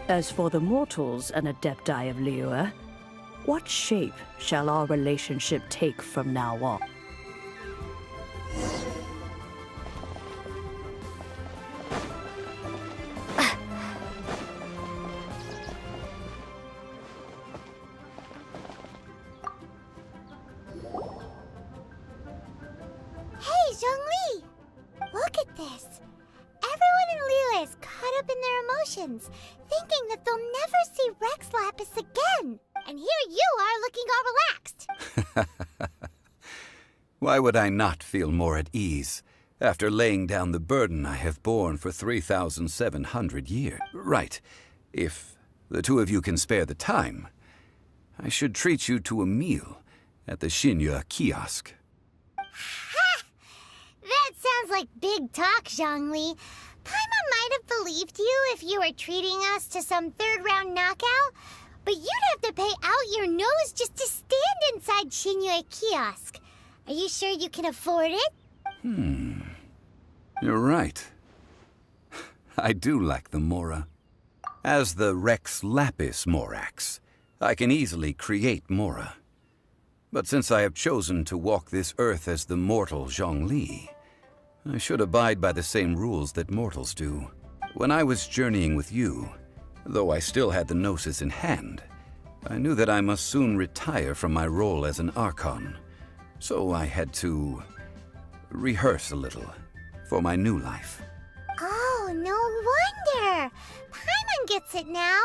As for the mortals and adepti of Liyue, what shape shall our relationship take from now on? Hey, Zhongli! Look at this. Everyone in Liyue is caught up in their emotions, thinking that they'll never see Rex Lapis again. And here you are looking all relaxed. Why would I not feel more at ease after laying down the burden I have borne for 3,700 years? Right. If the 2 of you can spare the time, I should treat you to a meal at the Shinya kiosk. Ha! That sounds like big talk, Zhongli. Paimon might have believed you if you were treating us to some 3rd-round knockout, but you'd have to pay out your nose just to stand inside Shinya kiosk. Are you sure you can afford it? You're right. I do lack the Mora. As the Rex Lapis Morax, I can easily create Mora. But since I have chosen to walk this earth as the mortal Zhongli, I should abide by the same rules that mortals do. When I was journeying with you, though I still had the Gnosis in hand, I knew that I must soon retire from my role as an archon. So I had to rehearse a little for my new life. Oh, no wonder. Paimon gets it now.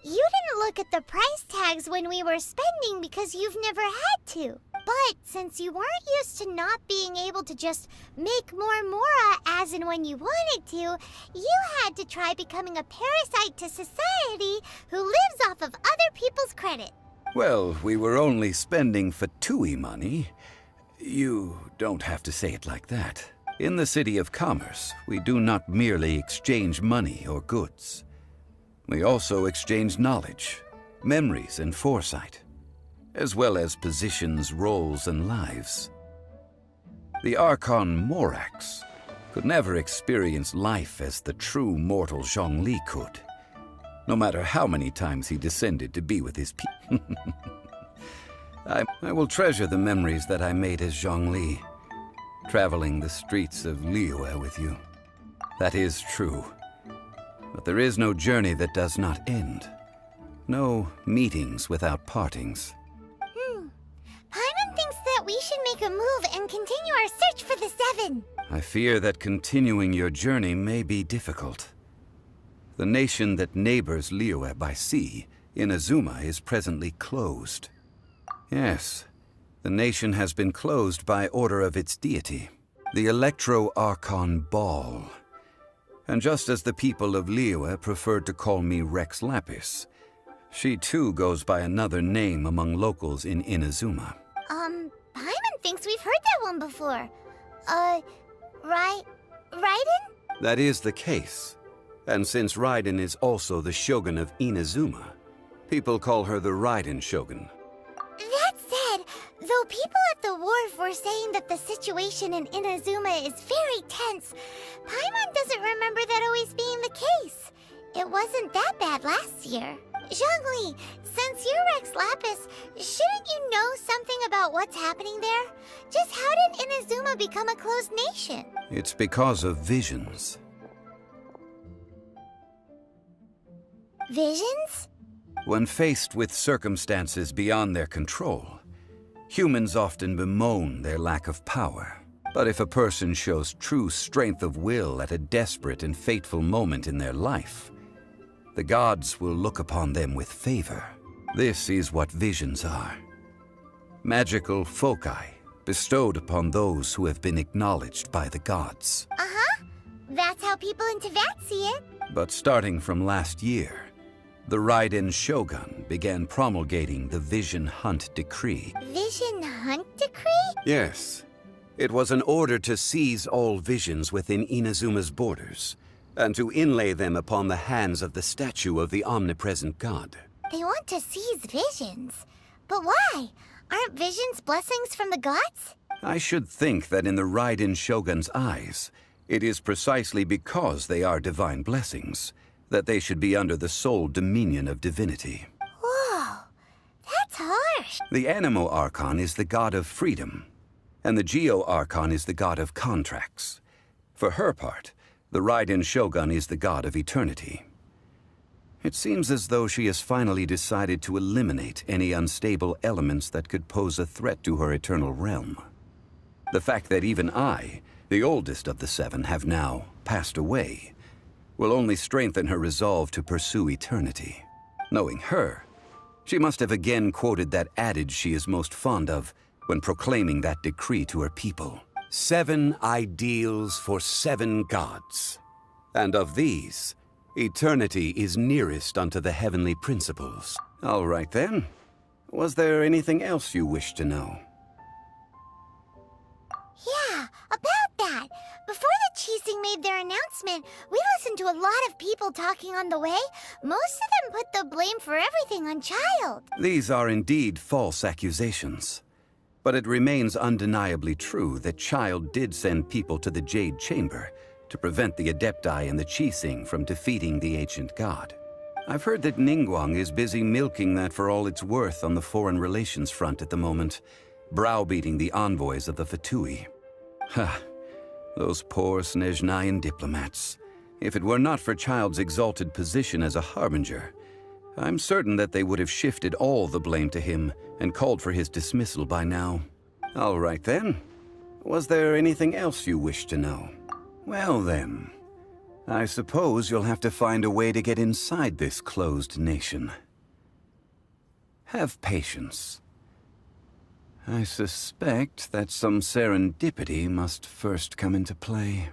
You didn't look at the price tags when we were spending because you've never had to. But since you weren't used to not being able to just make more Mora as and when you wanted to, you had to try becoming a parasite to society who lives off of other people's credit. Well, we were only spending Fatui money. You don't have to say it like that. In the City of Commerce, we do not merely exchange money or goods. We also exchange knowledge, memories, and foresight, as well as positions, roles, and lives. The Archon Morax could never experience life as the true mortal Zhongli could, no matter how many times he descended to be with his people. I will treasure the memories that I made as Zhongli, traveling the streets of Liyue with you. That is true. But there is no journey that does not end. No meetings without partings. Paimon thinks that we should make a move and continue our search for the 7. I fear that continuing your journey may be difficult. The nation that neighbors Liyue by sea, Inazuma, is presently closed. Yes, the nation has been closed by order of its deity, the Electro-Archon Ball. And just as the people of Liyue preferred to call me Rex Lapis, she too goes by another name among locals in Inazuma. Paimon thinks we've heard that one before. Raiden? That is the case. And since Raiden is also the shogun of Inazuma, people call her the Raiden Shogun. That said, though people at the wharf were saying that the situation in Inazuma is very tense, Paimon doesn't remember that always being the case. It wasn't that bad last year. Zhongli, since you're Rex Lapis, shouldn't you know something about what's happening there? Just how did Inazuma become a closed nation? It's because of visions. Visions? When faced with circumstances beyond their control, humans often bemoan their lack of power. But if a person shows true strength of will at a desperate and fateful moment in their life, the gods will look upon them with favor. This is what visions are. Magical foci bestowed upon those who have been acknowledged by the gods. Uh-huh. That's how people in Teyvat see it. But starting from last year, the Raiden Shogun began promulgating the Vision Hunt Decree. Vision Hunt Decree? Yes. It was an order to seize all visions within Inazuma's borders, and to inlay them upon the hands of the statue of the omnipresent god. They want to seize visions. But why? Aren't visions blessings from the gods? I should think that in the Raiden Shogun's eyes, it is precisely because they are divine blessings that they should be under the sole dominion of divinity. Whoa, that's harsh. The Animo Archon is the god of freedom, and the Geo Archon is the god of contracts. For her part, the Raiden Shogun is the god of eternity. It seems as though she has finally decided to eliminate any unstable elements that could pose a threat to her eternal realm. The fact that even I, the oldest of the seven, have now passed away will only strengthen her resolve to pursue eternity. Knowing her, she must have again quoted that adage she is most fond of when proclaiming that decree to her people. 7 ideals for 7 gods. And of these, eternity is nearest unto the heavenly principles. All right then. Was there anything else you wish to know? Yeah, about that. Before the Qixing made their announcement, we listened to a lot of people talking on the way. Most of them put the blame for everything on Child. These are indeed false accusations. But it remains undeniably true that Child did send people to the Jade Chamber to prevent the Adepti and the Qixing from defeating the ancient god. I've heard that Ningguang is busy milking that for all it's worth on the foreign relations front at the moment, browbeating the envoys of the Fatui. Ha! Those poor Snezhnayan diplomats. If it were not for Child's exalted position as a harbinger, I'm certain that they would have shifted all the blame to him and called for his dismissal by now. All right then. Was there anything else you wish to know? Well then, I suppose you'll have to find a way to get inside this closed nation. Have patience. I suspect that some serendipity must first come into play.